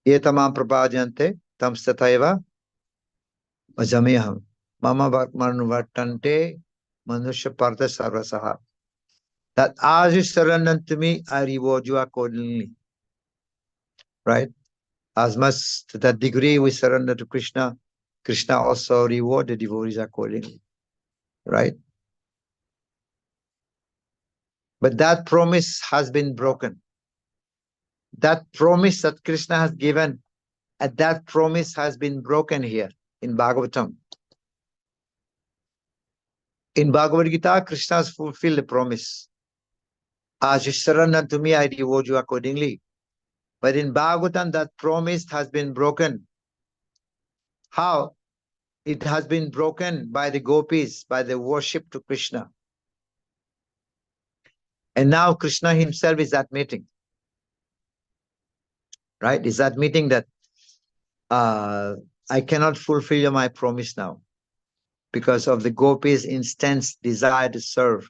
Yetamam prapadante tam sataiva bhajamiham Mama Vartante Manusha Partha Sarvasaha. That as you surrender to me, I reward you accordingly. Right? As much to that degree we surrender to Krishna, Krishna also reward the devotees accordingly. Right? But that promise has been broken. That promise that Krishna has given, and that promise has been broken here in Bhagavatam. In Bhagavad Gita, Krishna has fulfilled the promise. As you surrender to me, I reward you accordingly. But in Bhagavatam, that promise has been broken. How? It has been broken by the Gopis, by the worship to Krishna. And now Krishna himself is admitting. Right? Is admitting that I cannot fulfill my promise now because of the Gopis' intense desire to serve.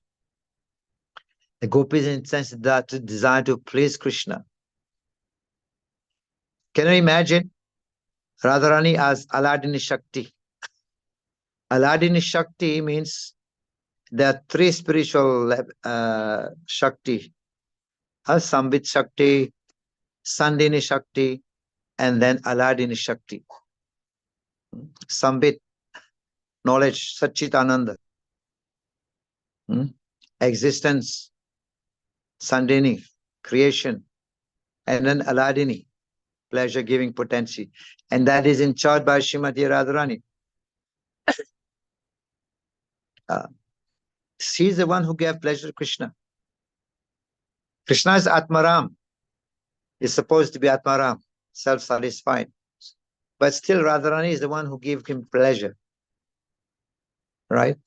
The Gopis' intense desire to please Krishna. Can you imagine Radharani as Aladini Shakti? Aladini Shakti means there are three spiritual Shakti. Sambit Shakti, Sandini Shakti, and then Aladini Shakti. Sambit, knowledge, Satchitananda. Existence, Sandini, creation, and then Aladini, pleasure-giving potency. And that is in charge by Srimati Radharani. She's the one who gave pleasure to Krishna. Krishna is Atmaram. Is supposed to be Atmaram, self-satisfied. But still Radharani is the one who gave him pleasure. Right?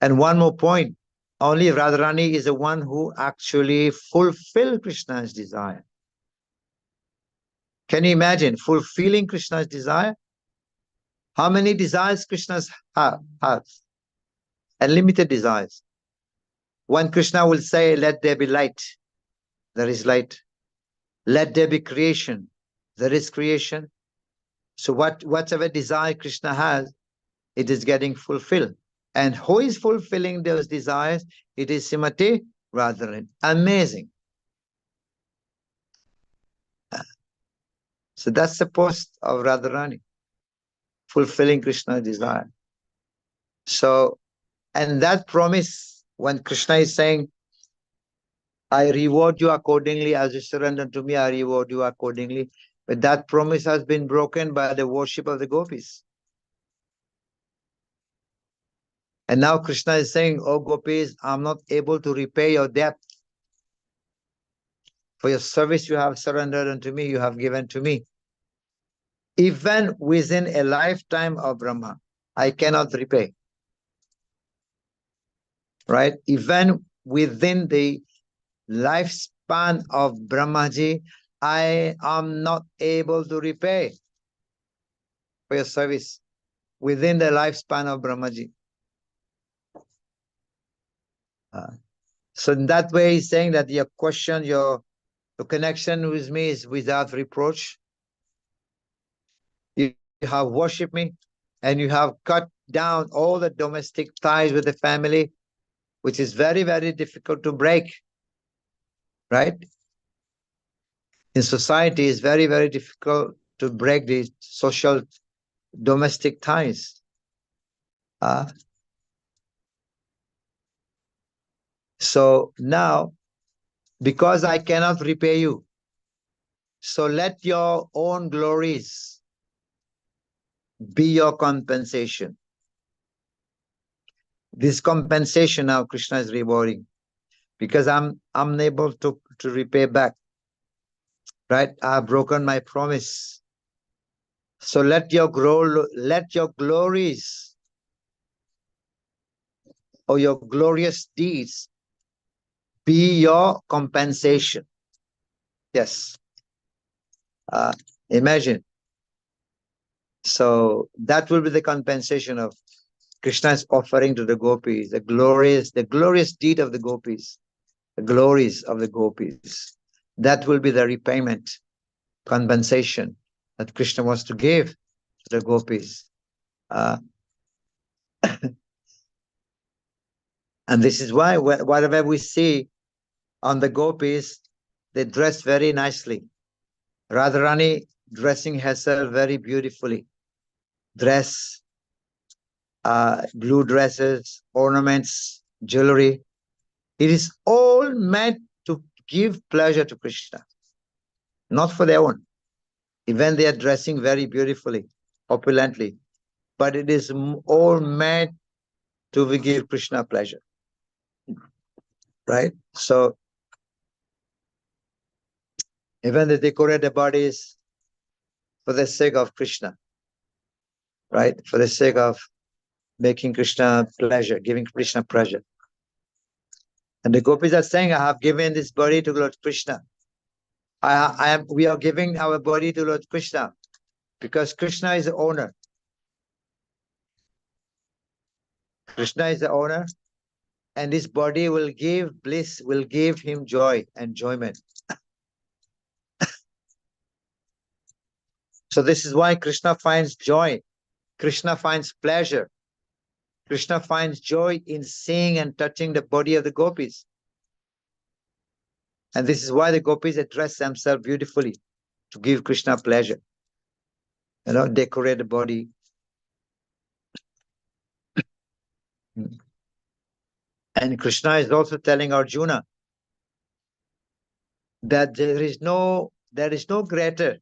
And one more point, only Radharani is the one who actually fulfilled Krishna's desire. Can you imagine fulfilling Krishna's desire? How many desires Krishna has? Unlimited desires. When Krishna will say, let there be light, there is light. Let there be creation, there is creation. So whatever desire Krishna has, it is getting fulfilled. And who is fulfilling those desires? It is Srimati Radharani. Amazing. So that's the post of Radharani, fulfilling Krishna's desire. So, and that promise, when Krishna is saying, I reward you accordingly, as you surrender to me, I reward you accordingly. But that promise has been broken by the worship of the Gopis. And now Krishna is saying, oh Gopis, I'm not able to repay your debt. For your service you have surrendered unto me, you have given to me. Even within a lifetime of Brahma, I cannot repay. Right? Even within the lifespan of Brahmaji, I am not able to repay for your service within the lifespan of Brahmaji. So in that way, he's saying that your question, your connection with me is without reproach. You have worshipped me and you have cut down all the domestic ties with the family, which is very, very difficult to break. Right? In society, it's very, very difficult to break the social domestic ties. So now, because I cannot repay you, so let your own glories be your compensation. This compensation now Krishna is rewarding, because I'm unable to repay back. Right? I have broken my promise. So let your glories or your glorious deeds be your compensation. Yes. Imagine. So that will be the compensation of Krishna's offering to the Gopis, the glorious deed of the Gopis, the glories of the Gopis. That will be the repayment, compensation that Krishna wants to give to the Gopis. And this is why whatever we see on the Gopis, they dress very nicely. Radharani dressing herself very beautifully. Dress, blue dresses, ornaments, jewelry. It is all meant to give pleasure to Krishna, not for their own. Even they are dressing very beautifully, opulently, but it is all meant to give Krishna pleasure. Right? So even they decorate the bodies for the sake of Krishna. Right? For the sake of making Krishna pleasure, giving Krishna pleasure. And the Gopis are saying, I have given this body to Lord Krishna. We are giving our body to Lord Krishna because Krishna is the owner. Krishna is the owner, and this body will give bliss, will give him joy, enjoyment. So this is why Krishna finds joy. Krishna finds pleasure. Krishna finds joy in seeing and touching the body of the Gopis. And this is why the Gopis dress themselves beautifully to give Krishna pleasure. You know, decorate the body. And Krishna is also telling Arjuna that there is no greater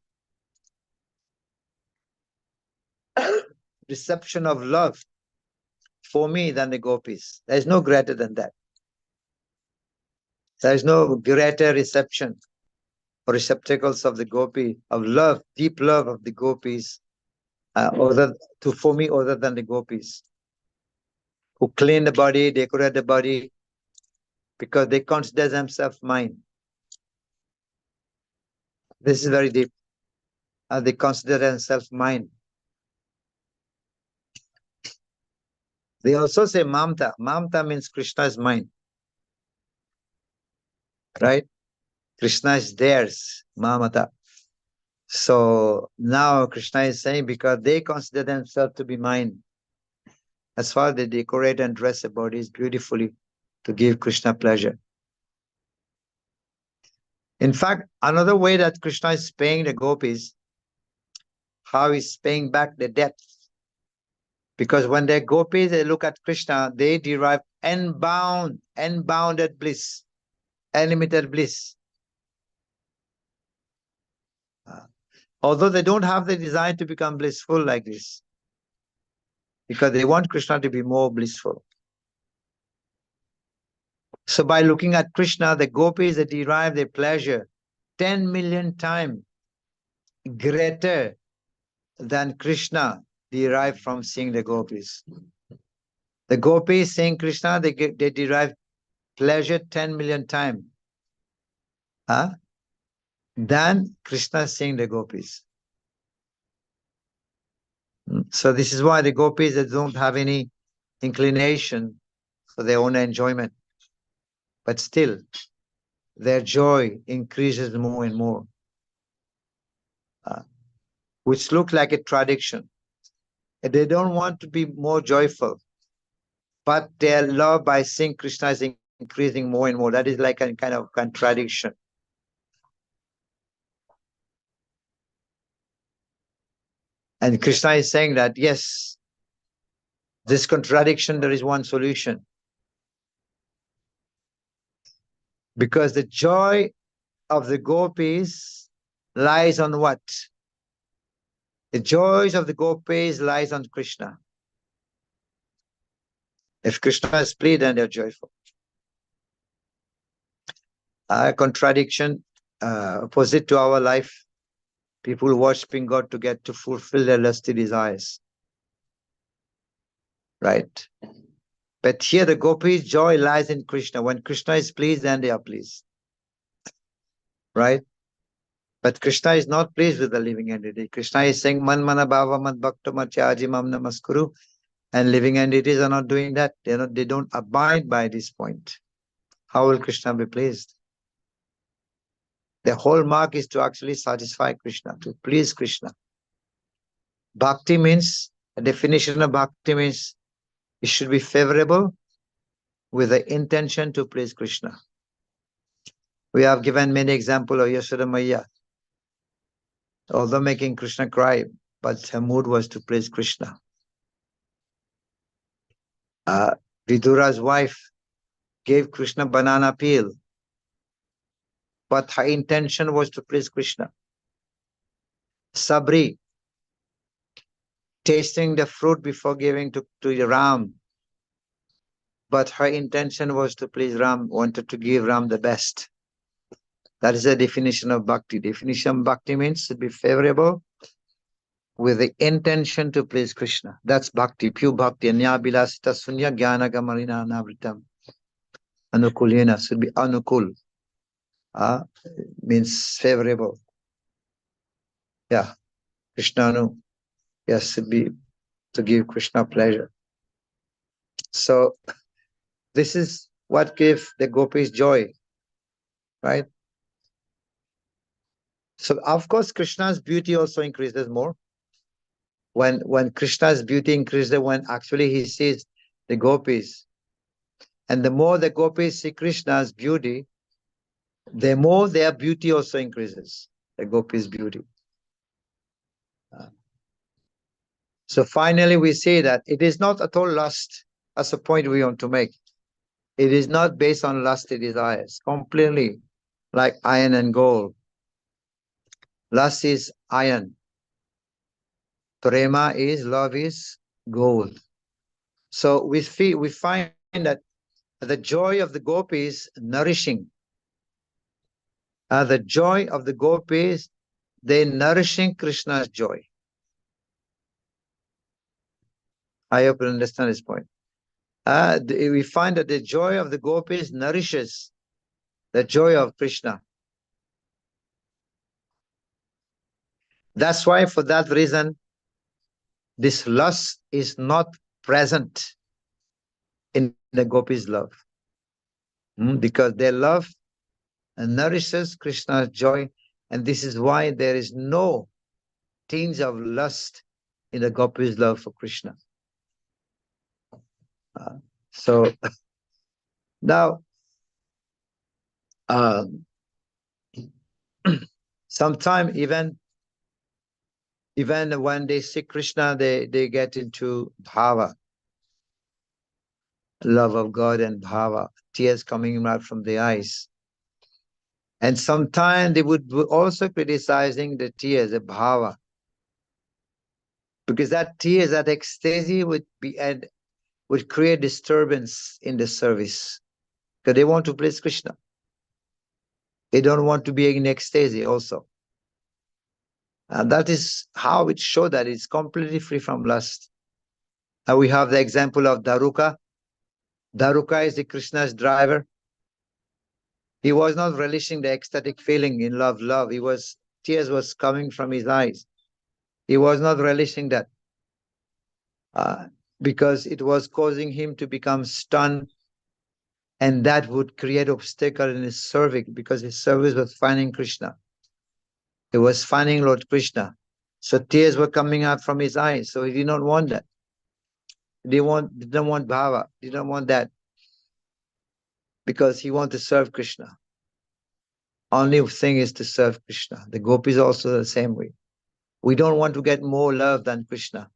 reception of love for me than the Gopis. There is no greater than that. There is no greater reception or receptacles of the gopi, of love, deep love of the gopis, for me, other than the gopis, who clean the body, decorate the body, because they consider themselves mine. This is very deep. They consider themselves mine. They also say Mamta. Mamta means Krishna is mine. Right? Krishna is theirs, Mamata. So now Krishna is saying, because they consider themselves to be mine, as far as they decorate and dress their bodies beautifully to give Krishna pleasure. In fact, another way that Krishna is paying the gopis, how he's paying back the debt. Because when they're gopis, they look at Krishna, they derive unbounded bliss, unlimited bliss. Although they don't have the desire to become blissful like this, because they want Krishna to be more blissful. So by looking at Krishna, the gopis, they derive their pleasure 10 million times greater than Krishna derived from seeing the gopis. The gopis seeing Krishna, they derive pleasure 10 million times than Krishna seeing the gopis. So this is why the gopis, they don't have any inclination for their own enjoyment. But still, their joy increases more and more, which looks like a contradiction. They don't want to be more joyful, but their love by seeing Krishna is increasing more and more. That is like a kind of contradiction. And Krishna is saying that, yes, this contradiction, there is one solution. Because the joy of the gopis lies on what? The joys of the gopis lies on Krishna. If Krishna is pleased, then they're joyful. Contradiction, opposite to our life. People worshipping God to get to fulfill their lusty desires. Right? But here the gopis' joy lies in Krishna. When Krishna is pleased, then they are pleased. Right? But Krishna is not pleased with the living entity. Krishna is saying, Man mana bhava mad bhakta matyaji mam namaskuru. And living entities are not doing that. They don't abide by this point. How will Krishna be pleased? The whole mark is to actually satisfy Krishna, to please Krishna. Bhakti means, a definition of bhakti means, it should be favorable with the intention to please Krishna. We have given many examples of Yashoda Maya, although making Krishna cry, but her mood was to please Krishna. Vidura's wife gave Krishna banana peel, but her intention was to please Krishna. Sabri, tasting the fruit before giving to Ram, but her intention was to please Ram, wanted to give Ram the best. That is the definition of bhakti. Definition of bhakti means to be favorable with the intention to please Krishna. That's bhakti, pure bhakti. Anya bilasita sunya jnana gamarina anavritam. Anukulena should be anukul. Means favorable. Yeah. Krishnanu. Yes, should be to give Krishna pleasure. So this is what gives the gopis joy. Right? So of course Krishna's beauty also increases more. When Krishna's beauty increases, when actually he sees the gopis. And the more the gopis see Krishna's beauty, the more their beauty also increases, the gopis' beauty. So finally we say that it is not at all lust. That's the point we want to make. It is not based on lusty desires, completely like iron and gold. Lust is iron. Prema is, love is gold. So we find that the joy of the gopis is nourishing The joy of the gopis, they nourishing Krishna's joy. I hope you understand this point. We find that the joy of the gopis nourishes the joy of Krishna. That's why, for that reason, this lust is not present in the gopis' love. Because their love nourishes Krishna's joy, and this is why there is no tinge of lust in the gopis' love for Krishna. So now, sometime even when they see Krishna, they get into bhava, love of God and bhava, tears coming out from the eyes. And sometimes they would also criticizing the tears, the bhava, because that tears, that ecstasy would create disturbance in the service, because they want to please Krishna. They don't want to be in ecstasy also. And that is how it shows that it's completely free from lust. And we have the example of Daruka. Daruka is the Krishna's driver. He was not relishing the ecstatic feeling in love. Tears was coming from his eyes. He was not relishing that because it was causing him to become stunned, and that would create obstacle in his service, because his service was finding Krishna. He was finding Lord Krishna. So tears were coming out from his eyes. So he did not want that. He didn't want bhava. He didn't want that, because he wanted to serve Krishna. Only thing is to serve Krishna. The gopis also the same way. We don't want to get more love than Krishna.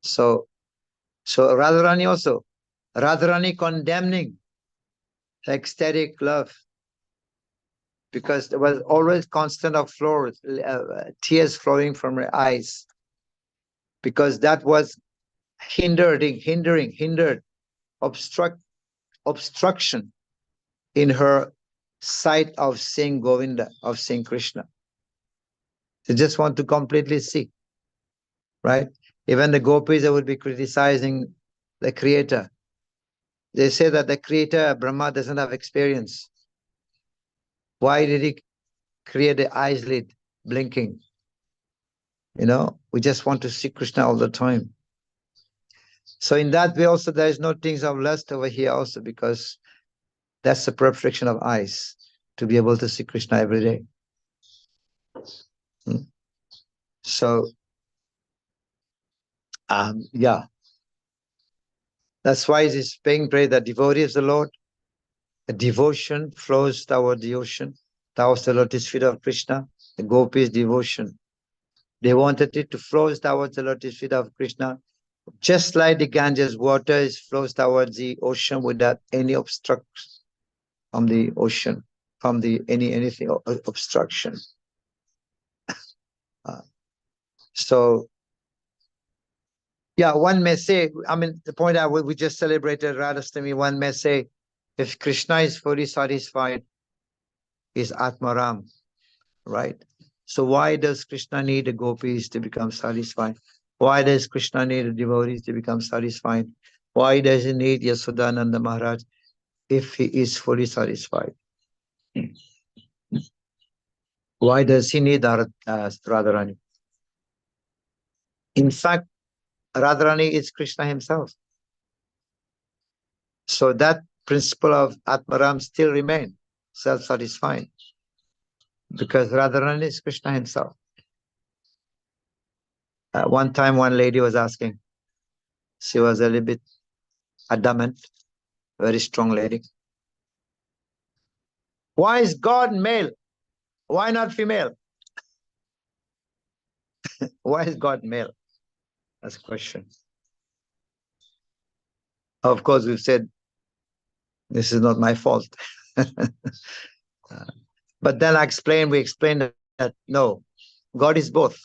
So Radharani also, Radharani condemning ecstatic love, because there was always constant of tears flowing from her eyes, because that was hindered obstruction in her sight of seeing Govinda, of seeing Krishna. They just want to completely see, right? Even the gopis, they would be criticizing the creator. They say that the creator, Brahma, doesn't have experience. Why did he create the eyelid blinking? We just want to see Krishna all the time. So in that way also, there is no things of lust over here also, because that's the perfection of eyes, to be able to see Krishna every day. So, yeah. That's why it is being prayed that devotee of the Lord, a devotion flows toward the ocean, towards the lotus feet of Krishna. The gopis' devotion, they wanted it to flow towards the lotus feet of Krishna, just like the Ganges water flows towards the ocean without any obstruction from the ocean, from anything obstruction. So, yeah, one may say, the point we just celebrated Radhastami, one may say, if Krishna is fully satisfied, is Atmaram, right? So why does Krishna need the gopis to become satisfied? Why does Krishna need the devotees to become satisfied? Why does he need Yasodhananda Maharaj if he is fully satisfied? Why does he need Radharani? In fact, Radharani is Krishna himself. So that principle of Atmaram still remains, self-satisfying, because Radharani is Krishna himself. One time, one lady was asking, she was a little bit adamant, very strong lady. Why is God male? Why not female? Why is God male? That's a question. Of course, we've said, this is not my fault. But then we explained that no, God is both.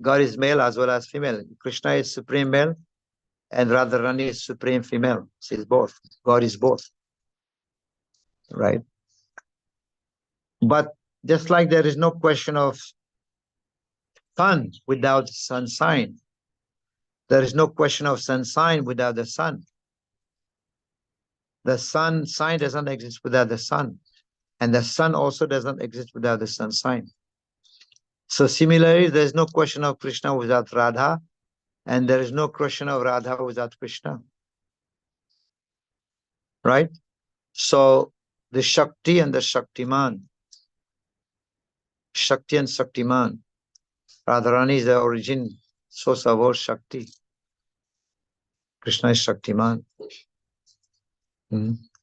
God is male as well as female. Krishna is supreme male, and Radharani is supreme female. She is both. God is both. Right? But just like there is no question of sun without sun sign, there is no question of sun sign without the sun. The sun sign doesn't exist without the sun, and the sun also doesn't exist without the sun sign. So similarly, there is no question of Krishna without Radha, and there is no question of Radha without Krishna. Right? So the Shakti and the Shaktiman, Shakti and Shaktiman, Radharani is the origin, source of all Shakti. Krishna is Shaktiman.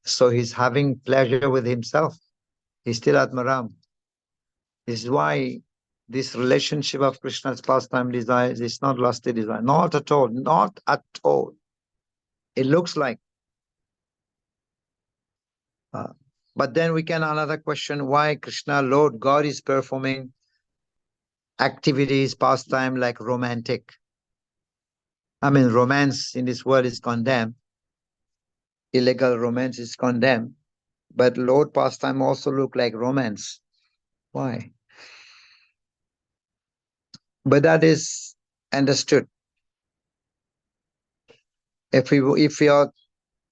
So he's having pleasure with himself. He's still Atmaram. This is why this relationship of Krishna's pastime desires is not lusty desire. Not at all. Not at all. It looks like. But then we can another question, why Krishna, Lord God, is performing activities, pastime like romantic. I mean, romance in this world is condemned. Illegal romance is condemned. But Lord pastime also look like romance. Why? But that is understood. If we are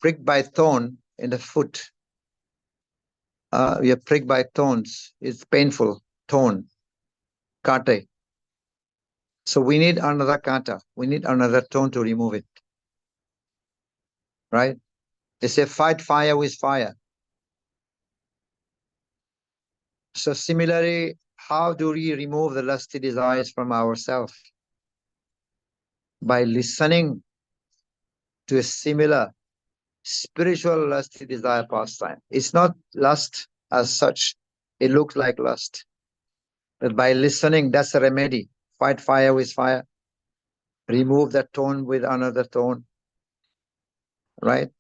pricked by thorn in the foot, we are pricked by thorns. It's painful. Thorn, kate. So we need another kata. We need another thorn to remove it. Right? They say fight fire with fire. So similarly, how do we remove the lusty desires from ourselves? By listening to a similar spiritual lusty desire pastime. It's not lust as such. It looks like lust. But by listening, that's a remedy. Fight fire with fire. Remove that thorn with another thorn. Right?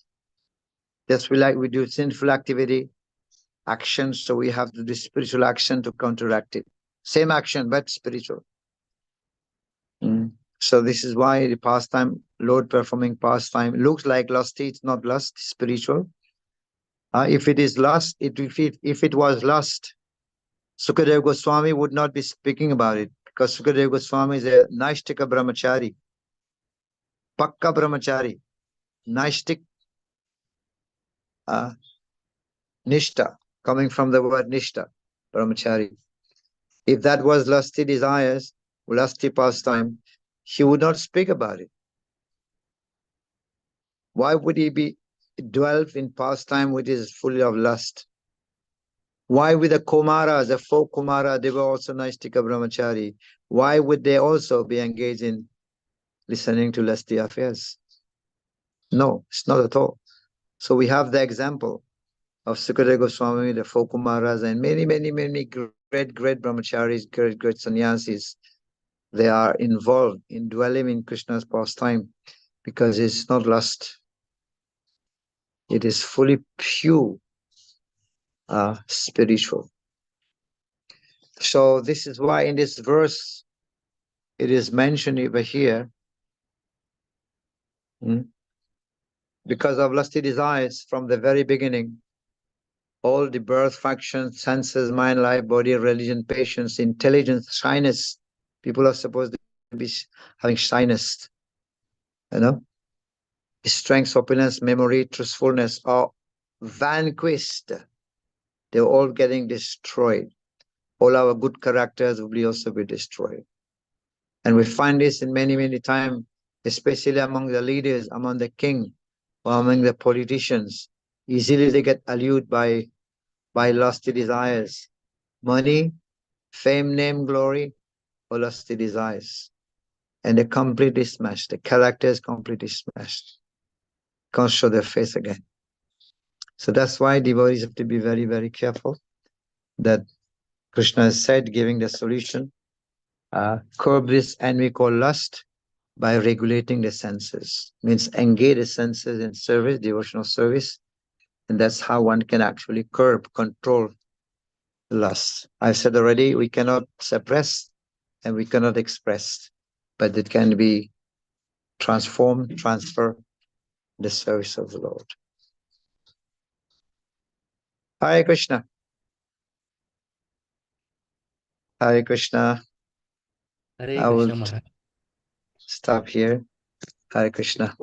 Just like we do sinful activity, action, so we have to do spiritual action to counteract it. Same action, but spiritual. So this is why the pastime, Lord performing pastime, looks like lusty. It's not lust, it's spiritual. If it is lust, if it was lust, Sukadeva Goswami would not be speaking about it, because Sukadeva Goswami is a Naishtika Brahmachari, Pakka Brahmachari, Naishtik Nishta, coming from the word Nishta, Brahmachari. If that was lusty desires, lusty pastime, he would not speak about it. Why would he be dwell in pastime which is full of lust? Why with the Kumaras, the four Kumara, they were also Naishtika Brahmachari. Why would they also be engaged in listening to lusty affairs? No, it's not at all. So we have the example of Sukadeva Goswami, the four Kumaras, and many great brahmacharis, great sannyasis. They are involved in dwelling in Krishna's pastime because it's not lust. It is fully pure spiritual. So this is why in this verse it is mentioned over here, because of lusty desires from the very beginning, all the birth, factions, senses, mind, life, body, religion, patience, intelligence, shyness, people are supposed to be having shyness, strength, opulence, memory, truthfulness are vanquished. They're all getting destroyed. All our good characters will also be destroyed. And we find this in many times, especially among the leaders, among the king, or among the politicians. Easily they get allured by lusty desires. Money, fame, name, glory, or lusty desires. And they're completely smashed. The character is completely smashed. Can't show their face again. So that's why devotees have to be very careful that Krishna has said, giving the solution, curb this envy called lust by regulating the senses. Means engage the senses in service, devotional service, and that's how one can actually curb, control lust. I said already, we cannot suppress and we cannot express, but it can be transformed, transfer the service of the Lord. Hare Krishna. Hare Krishna. Hare I will Krishna Maharaj. stop here. Hare Krishna.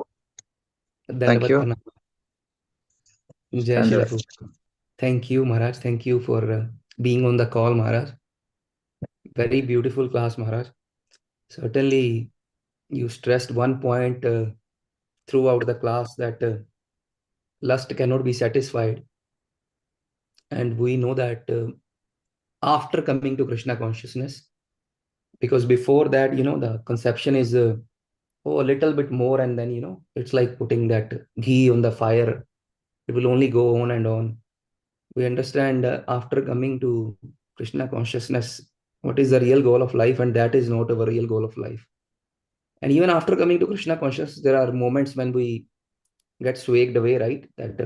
Thank Dandavat you. pranam. Jai And Shri Prabhupada. Thank you, Maharaj. Thank you for being on the call, Maharaj. Very beautiful class, Maharaj. Certainly, you stressed one point throughout the class that lust cannot be satisfied. And we know that after coming to Krishna consciousness, because before that, the conception is a little bit more, and then, it's like putting that ghee on the fire. It will only go on and on. We understand after coming to Krishna consciousness, what is the real goal of life, and that is not our real goal of life. And even after coming to Krishna consciousness, there are moments when we get swayed away, right? That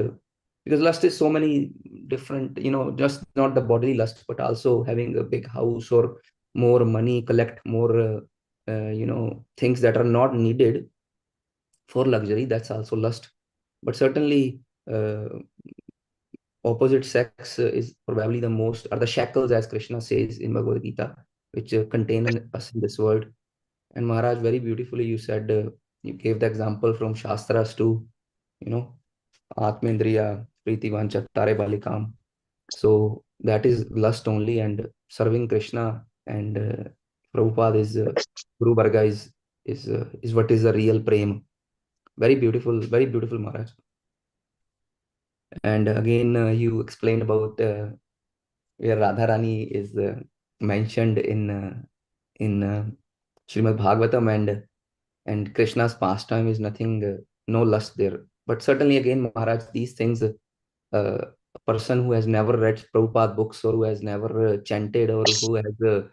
because lust is so many different, just not the bodily lust, but also having a big house or more money, collect more, things that are not needed for luxury. That's also lust. But certainly, opposite sex is probably the most, or the shackles, as Krishna says in Bhagavad Gita, which contain us in this world. And Maharaj, very beautifully, you said, you gave the example from Shastras to, Atmendriya, Priti Vancha, Tare Balikam. So that is lust only, and serving Krishna and Prabhupada is, Guru Varga is what is the real prem. Very beautiful, Maharaj. And again, you explained about where Radharani is mentioned in Srimad Bhagavatam, and Krishna's pastime is nothing, no lust there. But certainly, again, Maharaj, these things, a person who has never read Prabhupada books, or who has never chanted, or who has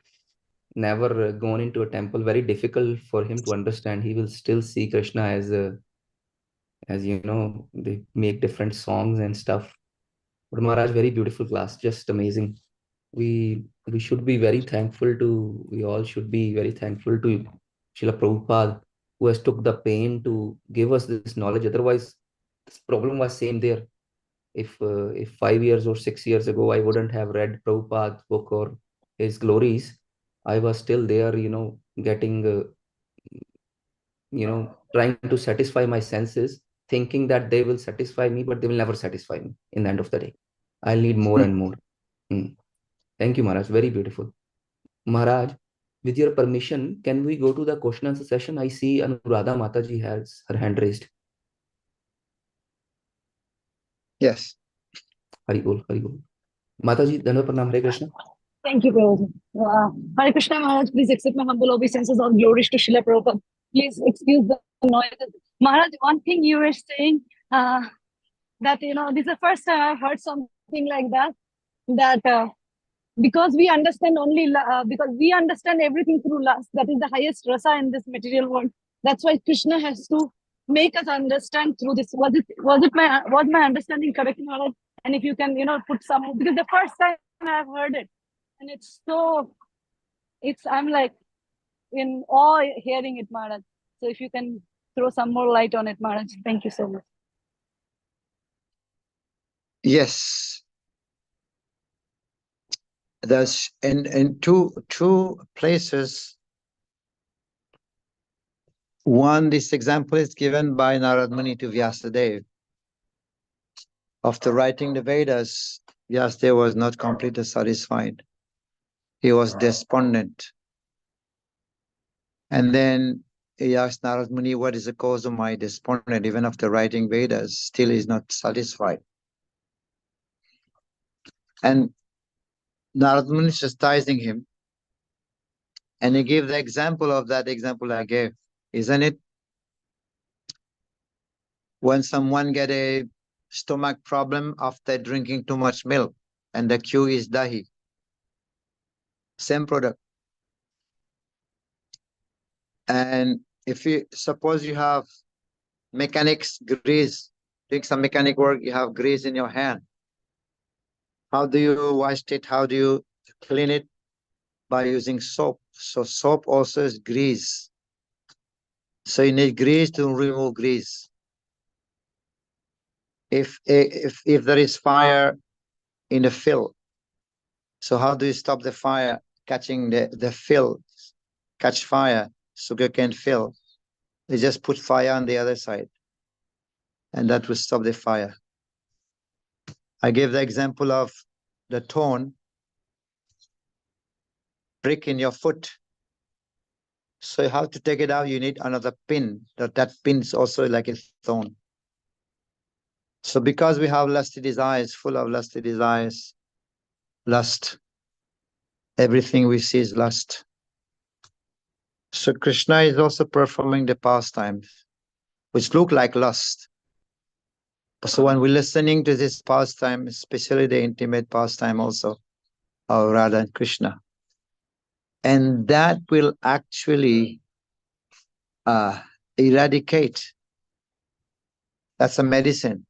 never gone into a temple, very difficult for him to understand. He will still see Krishna as they make different songs and stuff. But Maharaj, very beautiful class, just amazing. We should be very thankful to, we all should be very thankful to Srila Prabhupada, who has took the pain to give us this knowledge. Otherwise, this problem was same there. If 5 years or 6 years ago, I wouldn't have read Prabhupada's book or his glories, I was still there, getting, trying to satisfy my senses, thinking that they will satisfy me, but they will never satisfy me in the end of the day. I'll need more and more. Thank you, Maharaj. Very beautiful. Maharaj, with your permission, can we go to the question answer session? I see Anuradha Mataji has her hand raised. Yes. Hari Bol, Hari Bol. Mataji, Dandavat Pranam, Hare Krishna. Thank you, Prabhupada. Hare Krishna Maharaj, please accept my humble obeisances. All glories to Srila Prabhupada. Please excuse the noises. Maharaj, one thing you were saying, that, this is the first time I've heard something like that because we understand because we understand everything through lust, that is the highest rasa in this material world. That's why Krishna has to make us understand through this. Was my understanding correct, Maharaj? And if you can, put some, because the first time I've heard it, and I'm like in awe hearing it, Maharaj. So if you can throw some more light on it, Maharaj, thank you so much. Yes. There's in two places. One, this example is given by Narad Muni to Vyasadeva. After writing the Vedas, Vyasadeva was not completely satisfied. He was despondent. And then he asked Narad Muni, what is the cause of my despondent? Even after writing Vedas, still is not satisfied. And Narad Muni is chastising him. And he gave the example of that example I gave. Isn't it? When someone get a stomach problem after drinking too much milk, and the cure is dahi. Same product. And if you suppose you have mechanics grease, doing some mechanic work, you have grease in your hand. How do you wash it? How do you clean it? By using soap. So soap also is grease. So you need grease to remove grease. If there is fire in the field, so how do you stop the fire? catching the fill, catch fire, sugarcane fill. They just put fire on the other side, and that will stop the fire. I gave the example of the thorn prick in your foot. So you have to take it out. You need another pin. That pin is also like a thorn. So because we have lusty desires, full of lusty desires, lust, everything we see is lust. So Krishna is also performing the pastimes, which look like lust. So when we're listening to this pastime, especially the intimate pastime also of Radha and Krishna, and that will actually eradicate. That's a medicine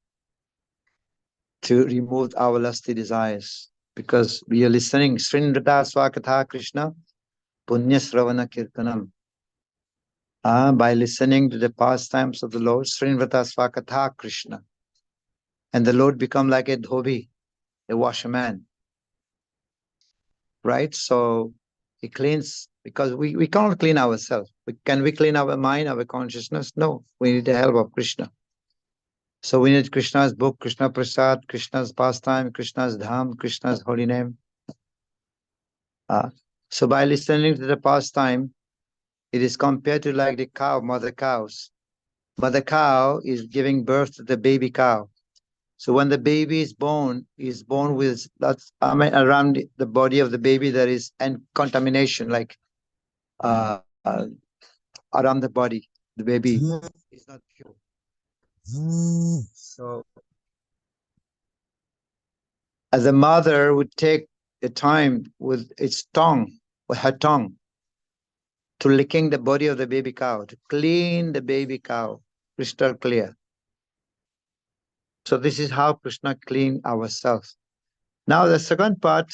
to remove our lusty desires, because we are listening. Srinrata Swakatha Krishna Punya Sravana Kirtanam. By listening to the pastimes of the Lord, Srinrata Swakatha Krishna. And the Lord become like a dhobi, a washerman. Right? So he cleans, because we can't clean ourselves. Can we clean our mind, our consciousness? No. We need the help of Krishna. So we need Krishna's book, Krishna Prasad, Krishna's pastime, Krishna's dham, Krishna's holy name. So by listening to the pastime, it is compared to like the cow, mother cows. Mother cow is giving birth to the baby cow. So when the baby is born with lots, around the body of the baby there is contamination, like around the body. The baby is not pure. So as a mother would take the time with its tongue, with her tongue, to licking the body of the baby cow, to clean the baby cow crystal clear. So this is how Krishna clean ourselves. Now the second part,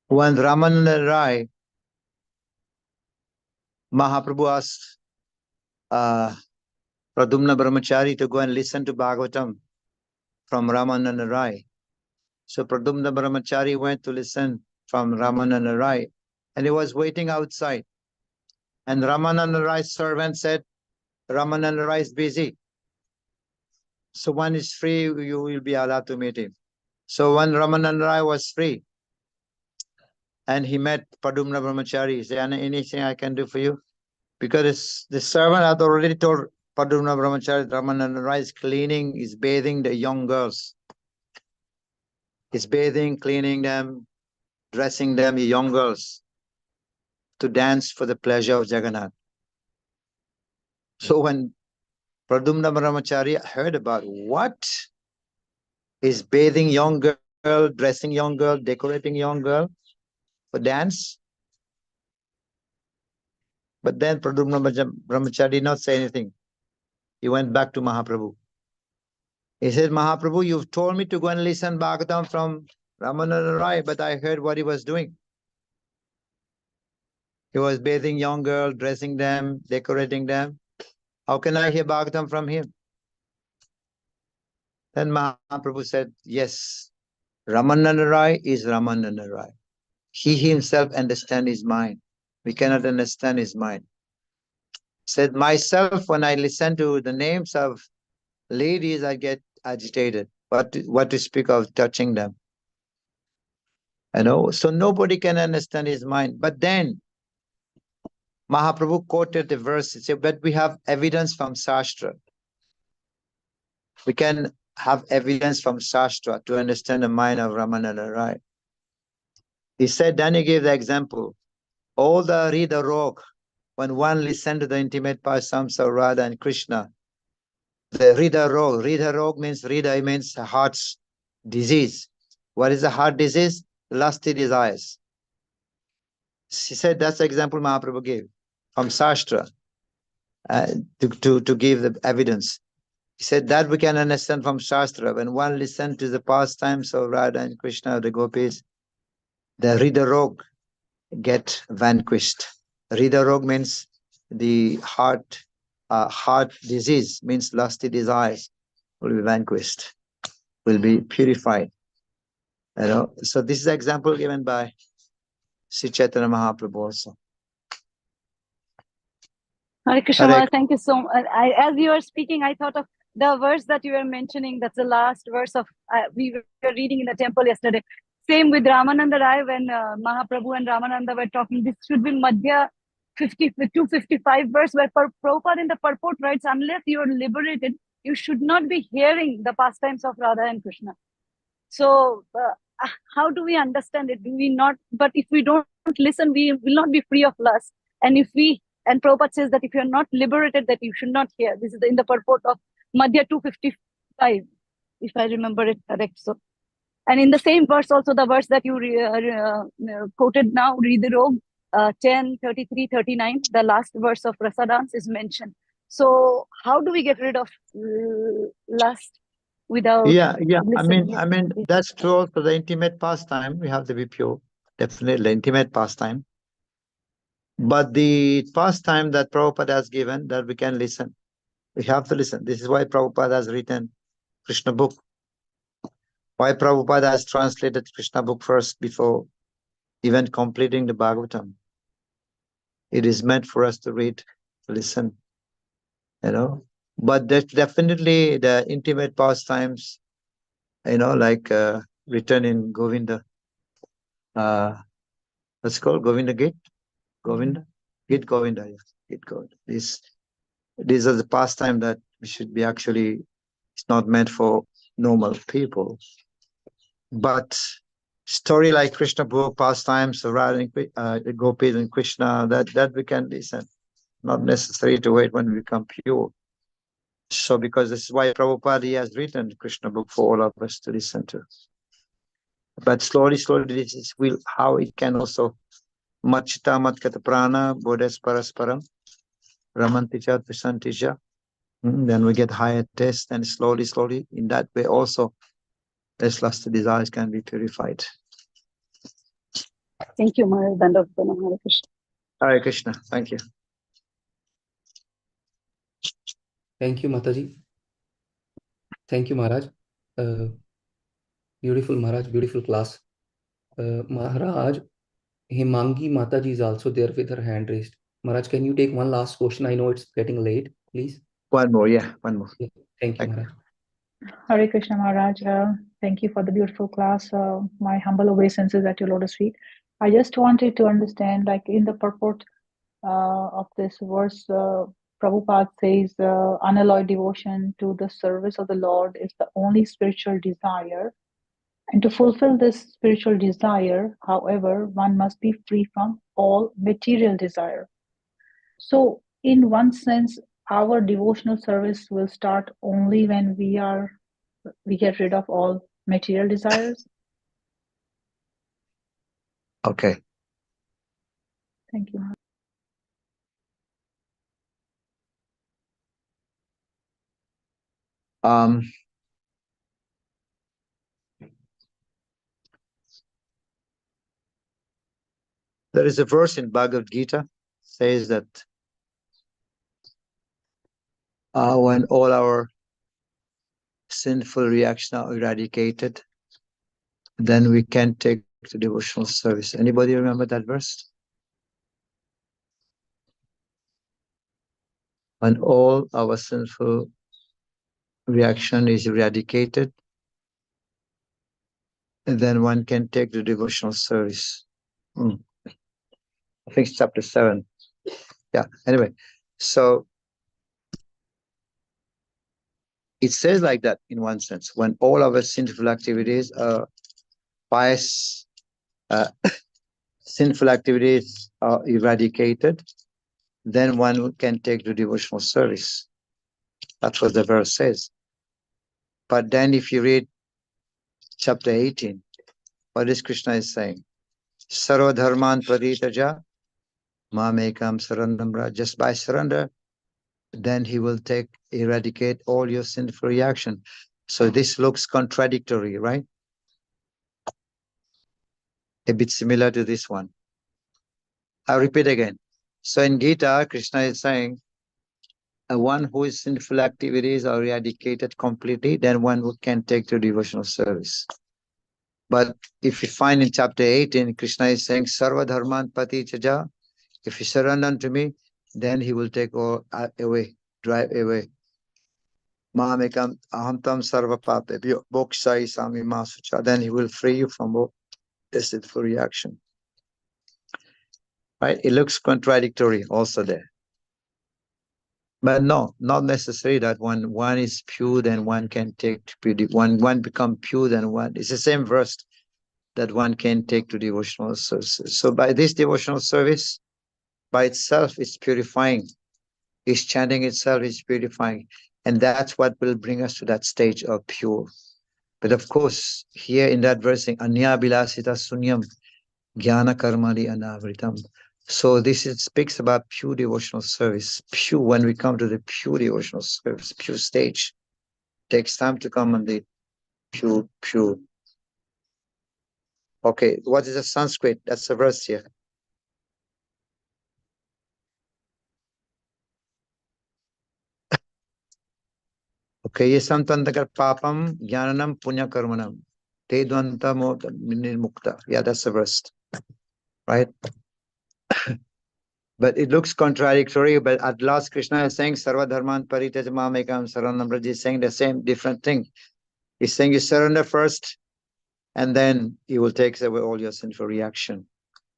when Ramananda Rai, Mahaprabhu asked Pradumna Brahmachari to go and listen to Bhagavatam from Ramananda Rai. So Pradumna Brahmachari went to listen from Ramananda Rai, and he was waiting outside. And Ramananda Rai's servant said, Ramananda Rai is busy. So when he's free, you will be allowed to meet him. So when Ramananda Rai was free, and he met Pradumna Brahmachari, he said, anything I can do for you? Because the servant had already told Pradumna Brahmachari, Ramananda Rai is cleaning, is bathing the young girls. He's bathing, cleaning them, dressing them, the young girls, to dance for the pleasure of Jagannath. So when Pradumna Brahmachari heard about what is bathing young girl, dressing young girl, decorating young girl for dance, but then Pradumna Brahmachari did not say anything. He went back to Mahaprabhu. He said, Mahaprabhu, you've told me to go and listen Bhagavatam from Ramananda Rai, but I heard what he was doing. He was bathing young girls, dressing them, decorating them. How can I hear Bhagavatam from him? Then Mahaprabhu said, yes, Ramananda Rai is Ramananda Rai. He himself understands his mind. We cannot understand his mind. Said, myself, when I listen to the names of ladies, I get agitated. What to speak of touching them? You know, so nobody can understand his mind. But then Mahaprabhu quoted the verse, he said, but we have evidence from Shastra. We can have evidence from Shastra to understand the mind of Ramananda Rai. He said, then he gave the example. All the Rida Rog, when one listened to the intimate pastimes of Radha and Krishna, the Rida Rog means Rida means heart's disease. What is the heart disease? Lusty desires. He said that's the example Mahaprabhu gave from Shastra to give the evidence. He said that we can understand from Shastra. When one listens to the pastimes of Radha and Krishna, the Gopis, the Rida Rog get vanquished. Rida Rog means the heart disease, means lusty desires will be vanquished, will be purified. So this is the example given by Sri Chaitanya Mahaprabhu also. Hare Krishna, Hare- Maharaj, thank you so much. As you were speaking, I thought of the verse that you were mentioning. That's the last verse of we were reading in the temple yesterday. Same with Ramananda Rai when Mahaprabhu and Ramananda were talking. This should be Madhya 255 verse where Prabhupada in the purport writes, unless you are liberated, you should not be hearing the pastimes of Radha and Krishna. So how do we understand it? Do we not? But if we don't listen, we will not be free of lust. And Prabhupada says that if you are not liberated, that you should not hear. This is in the purport of Madhya 255, if I remember it correct. So, and in the same verse also, the verse that you quoted now, read the rogue, 10, 33, 39, the last verse of Rasa dance is mentioned. So how do we get rid of lust without listening? I mean that's true also. The intimate pastime, we have to be pure, definitely intimate pastime. But the pastime that Prabhupada has given, that we can listen, we have to listen. This is why Prabhupada has written Krishna book. Why Prabhupada has translated Krishna book first before even completing the Bhagavatam. It is meant for us to read, to listen, But there's definitely the intimate pastimes, like written in Govinda. What's called Govinda Gita? Govinda? Gita Govinda, yes. Gita Govinda. These are the pastime that we should be actually, it's not meant for normal people. But story like Krishna book, pastimes, surrounding Gopis and Krishna, that we can listen. Not necessary to wait when we become pure. So because this is why Prabhupada has written Krishna book for all of us to listen to. But slowly, this is how it can also machita matkata prana bodhas parasparam ramanticha pisantija. Then we get higher taste, and slowly, in that way also, this lust desires can be purified. Thank you, Maharaj. Hare Krishna. Hare Krishna. Thank you. Thank you, Mataji. Thank you, Maharaj. Beautiful Maharaj, beautiful class. Maharaj, Himangi Mataji is also there with her hand raised. Maharaj, can you take one last question? I know it's getting late, please. One more. Yeah. Thank you, Maharaj. Hare Krishna, Maharaj. Thank you for the beautiful class. My humble obeisances at your lotus feet. I just wanted to understand, like in the purport of this verse, Prabhupada says, unalloyed devotion to the service of the Lord is the only spiritual desire. And to fulfill this spiritual desire, however, one must be free from all material desire. So, in one sense, our devotional service will start only when we get rid of all material desires. Okay. Thank you. There is a verse in Bhagavad Gita says that when all our sinful reactions are eradicated, then we can take the devotional service. Anybody remember that verse? When all our sinful reaction is eradicated, and then one can take the devotional service. I think it's chapter 7. Yeah, anyway. So it says like that in one sense. When all our sinful activities are pious, sinful activities are eradicated, then one can take the devotional service. That's what the verse says. But then if you read chapter 18, what is Krishna is saying? Sarva dharman paritaja mamekam sarandamra. Just by surrender, then he will eradicate all your sinful reaction. So this looks contradictory, right? A bit similar to this one. I'll repeat again. So in Gita, Krishna is saying, one whose sinful activities are eradicated completely, then one who can take to devotional service. But if you find in chapter 18, Krishna is saying, Sarva Dharman Pati Chaja, if you surrender unto me, then he will take all away, drive away. Mahamekam aham tam sarva papebhyo boksai sami masucha. Then he will free you from all deceitful reaction. Right? It looks contradictory also there. But no, not necessary that when one is pure, then one can take to pure. One become pure, then one. It's the same verse that one can take to devotional services. So by this devotional service, by itself, it's purifying. It's chanting itself is purifying. And that's what will bring us to that stage of pure. But of course, here in that verse, Anya Bilasita Sunyam Jnana Karmali Anavritam. So this speaks about pure devotional service. Pure, when we come to the pure devotional service, pure stage, takes time to come on the pure. Okay, what is the Sanskrit? That's the verse here. Okay, ye samtantakar papam jnanam punya karmanam. Te dvanta mukta. Yeah, that's the verse. Right? But it looks contradictory, but at last Krishna is saying, Sarva Dharman Parityaj Mamekam Saranam Braji is saying the same, different thing. He's saying you surrender first, and then he will take away all your sinful reaction.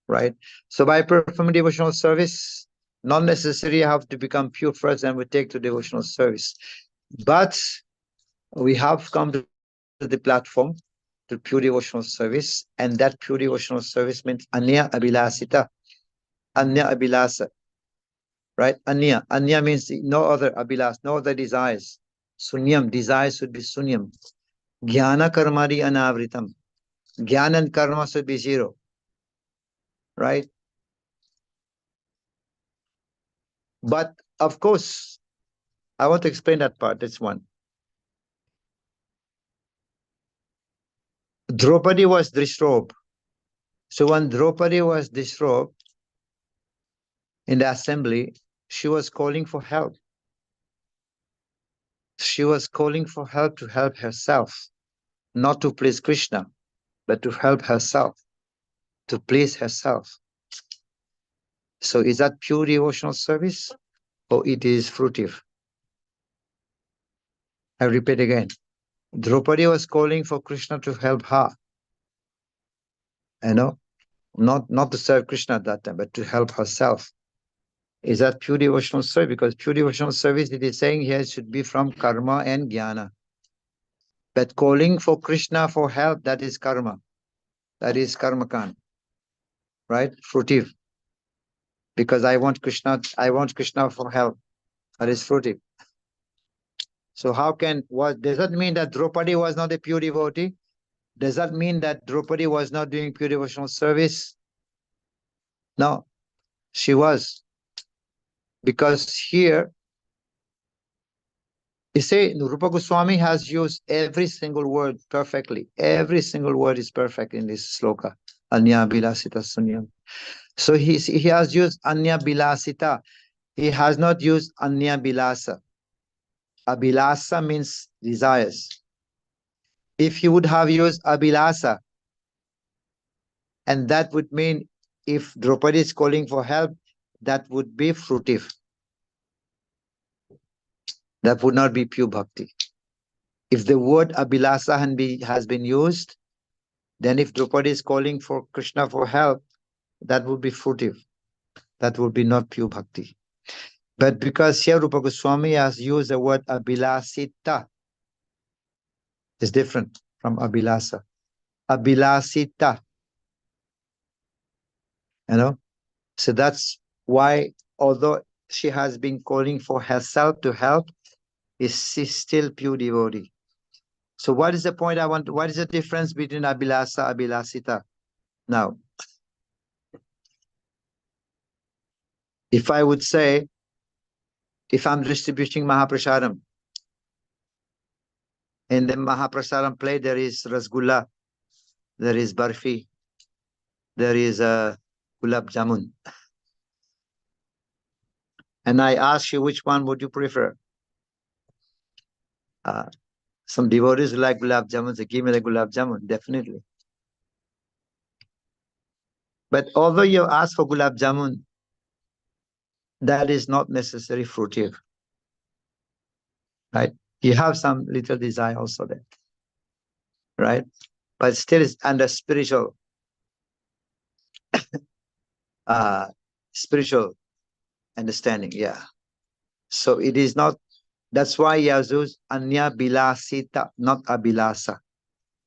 Right? So by performing devotional service, not necessarily have to become pure first and we take to devotional service. But we have come to the platform to pure devotional service, and that pure devotional service means Anya Abhilasita. Anya Abhilasa. Right? Anya. Anya means no other abhilas, no other desires. Sunyam, desires should be sunyam. Jnana karmari anavritam. Jnana and karma should be zero. Right? But of course, I want to explain that part. That's one. Draupadi was disrobed. So when Draupadi was disrobed in the assembly, she was calling for help. She was calling for help to help herself, not to please Krishna, but to help herself, to please herself. So is that pure devotional service or it is fruitive? I repeat again. Draupadi was calling for Krishna to help her. You know, not to serve Krishna at that time, but to help herself. Is that pure devotional service? Because pure devotional service, it is saying here, should be from karma and jnana. But calling for Krishna for help, that is karma. That is karmakan. Right? Fruitive. Because I want Krishna for help. That is fruitive. So how can, does that mean that Draupadi was not a pure devotee? Does that mean that Draupadi was not doing pure devotional service? No, she was. Because here, you say, Rupa Goswami has used every single word perfectly. Every single word is perfect in this sloka. Anya Bilasita Sunyam. So he has used Anya Bilasita. He has not used Anya Bilasa. Abhilasa means desires. If he would have used Abhilasa, and that would mean if Draupadi is calling for help, that would be fruitive. That would not be pure bhakti. If the word Abhilasa has been used, then if Draupadi is calling for Krishna for help, that would be fruitive. That would be not pure bhakti. But because here Rupa Goswami has used the word Abhilasita, it's different from Abhilasa. Abhilasita. You know? So that's why, although she has been calling for herself to help, she's still pure devotee. So what is the point what is the difference between Abhilasa, Abhilasita? Now, if I would say, if I'm distributing Mahaprasadam, in the Mahaprasadam plate, there is Rasgulla, there is Barfi, there is Gulab Jamun. And I ask you, which one would you prefer? Some devotees like Gulab Jamun, so give me the Gulab Jamun, definitely. But although you ask for gulab jamun, that is not necessarily fruitive, right? You have some little desire also there, right? But still it's under spiritual spiritual understanding, yeah. So it is not, that's why Yazuz anya bilasita, not abilasa.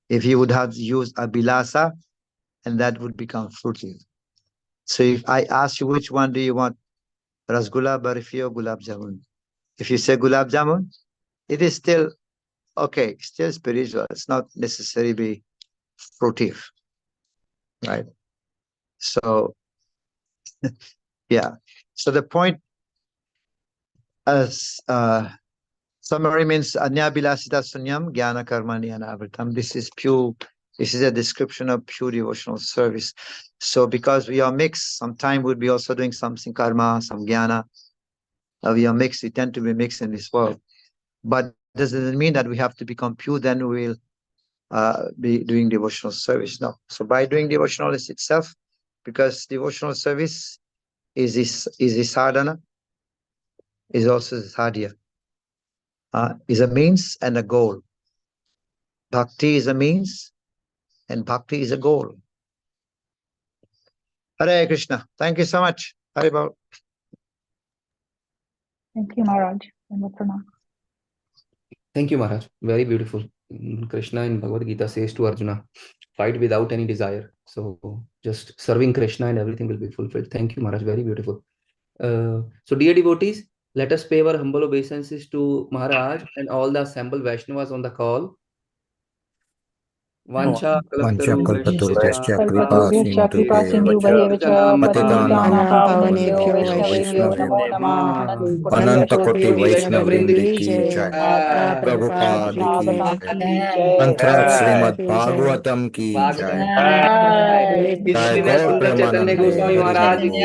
If you would have used abilasa, and that would become fruitive. So if I ask you which one do you want, rasgulla, barfi, or gulab jamun? If you say gulab jamun, it is still okay, still spiritual. It's not necessarily be fruitive, right? So yeah. So the point, as summary means anya bilasita sunyam jnana karmani anavritam. This is pure. This is a description of pure devotional service. So because we are mixed, sometimes we'll be also doing something karma, some jnana. We are mixed. We tend to be mixed in this world, but doesn't mean that we have to become pure. Then we'll be doing devotional service. No. So by doing devotional itself, because devotional service is a sadhana, is also a sadhya. Is a means and a goal. Bhakti is a means and bhakti is a goal. Hare Krishna. Thank you so much. Haribol. Thank you, Maharaj. And Pranam. Thank you, Maharaj. Very beautiful. Krishna in Bhagavad Gita says to Arjuna, fight without any desire. So just serving Krishna and everything will be fulfilled. Thank you, Maharaj. Very beautiful. So dear devotees, let us pay our humble obeisances to Maharaj and all the assembled Vaishnavas on the call. Vancha Vanchakalpatarubhyascha kripa Kalpatarubyascha kripa sindhu bhayevacha patitanam pavanebhyo vaishnavebhyo namo namah. Anantakoti Vaishnava Vaishnavrinda ki jai. Prabhupada ki jai. Antara Srimad Bhagavatam ki jai. Jai Gaur Sundar Chaitanya Premanande Goswami Hari Maharaj Hari ki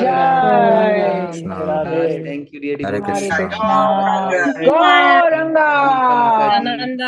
Jai. Krishna. Thank you, dear Hare devotees. Krishna. Hare Krishna. Gauranga. Ananta Mata ji.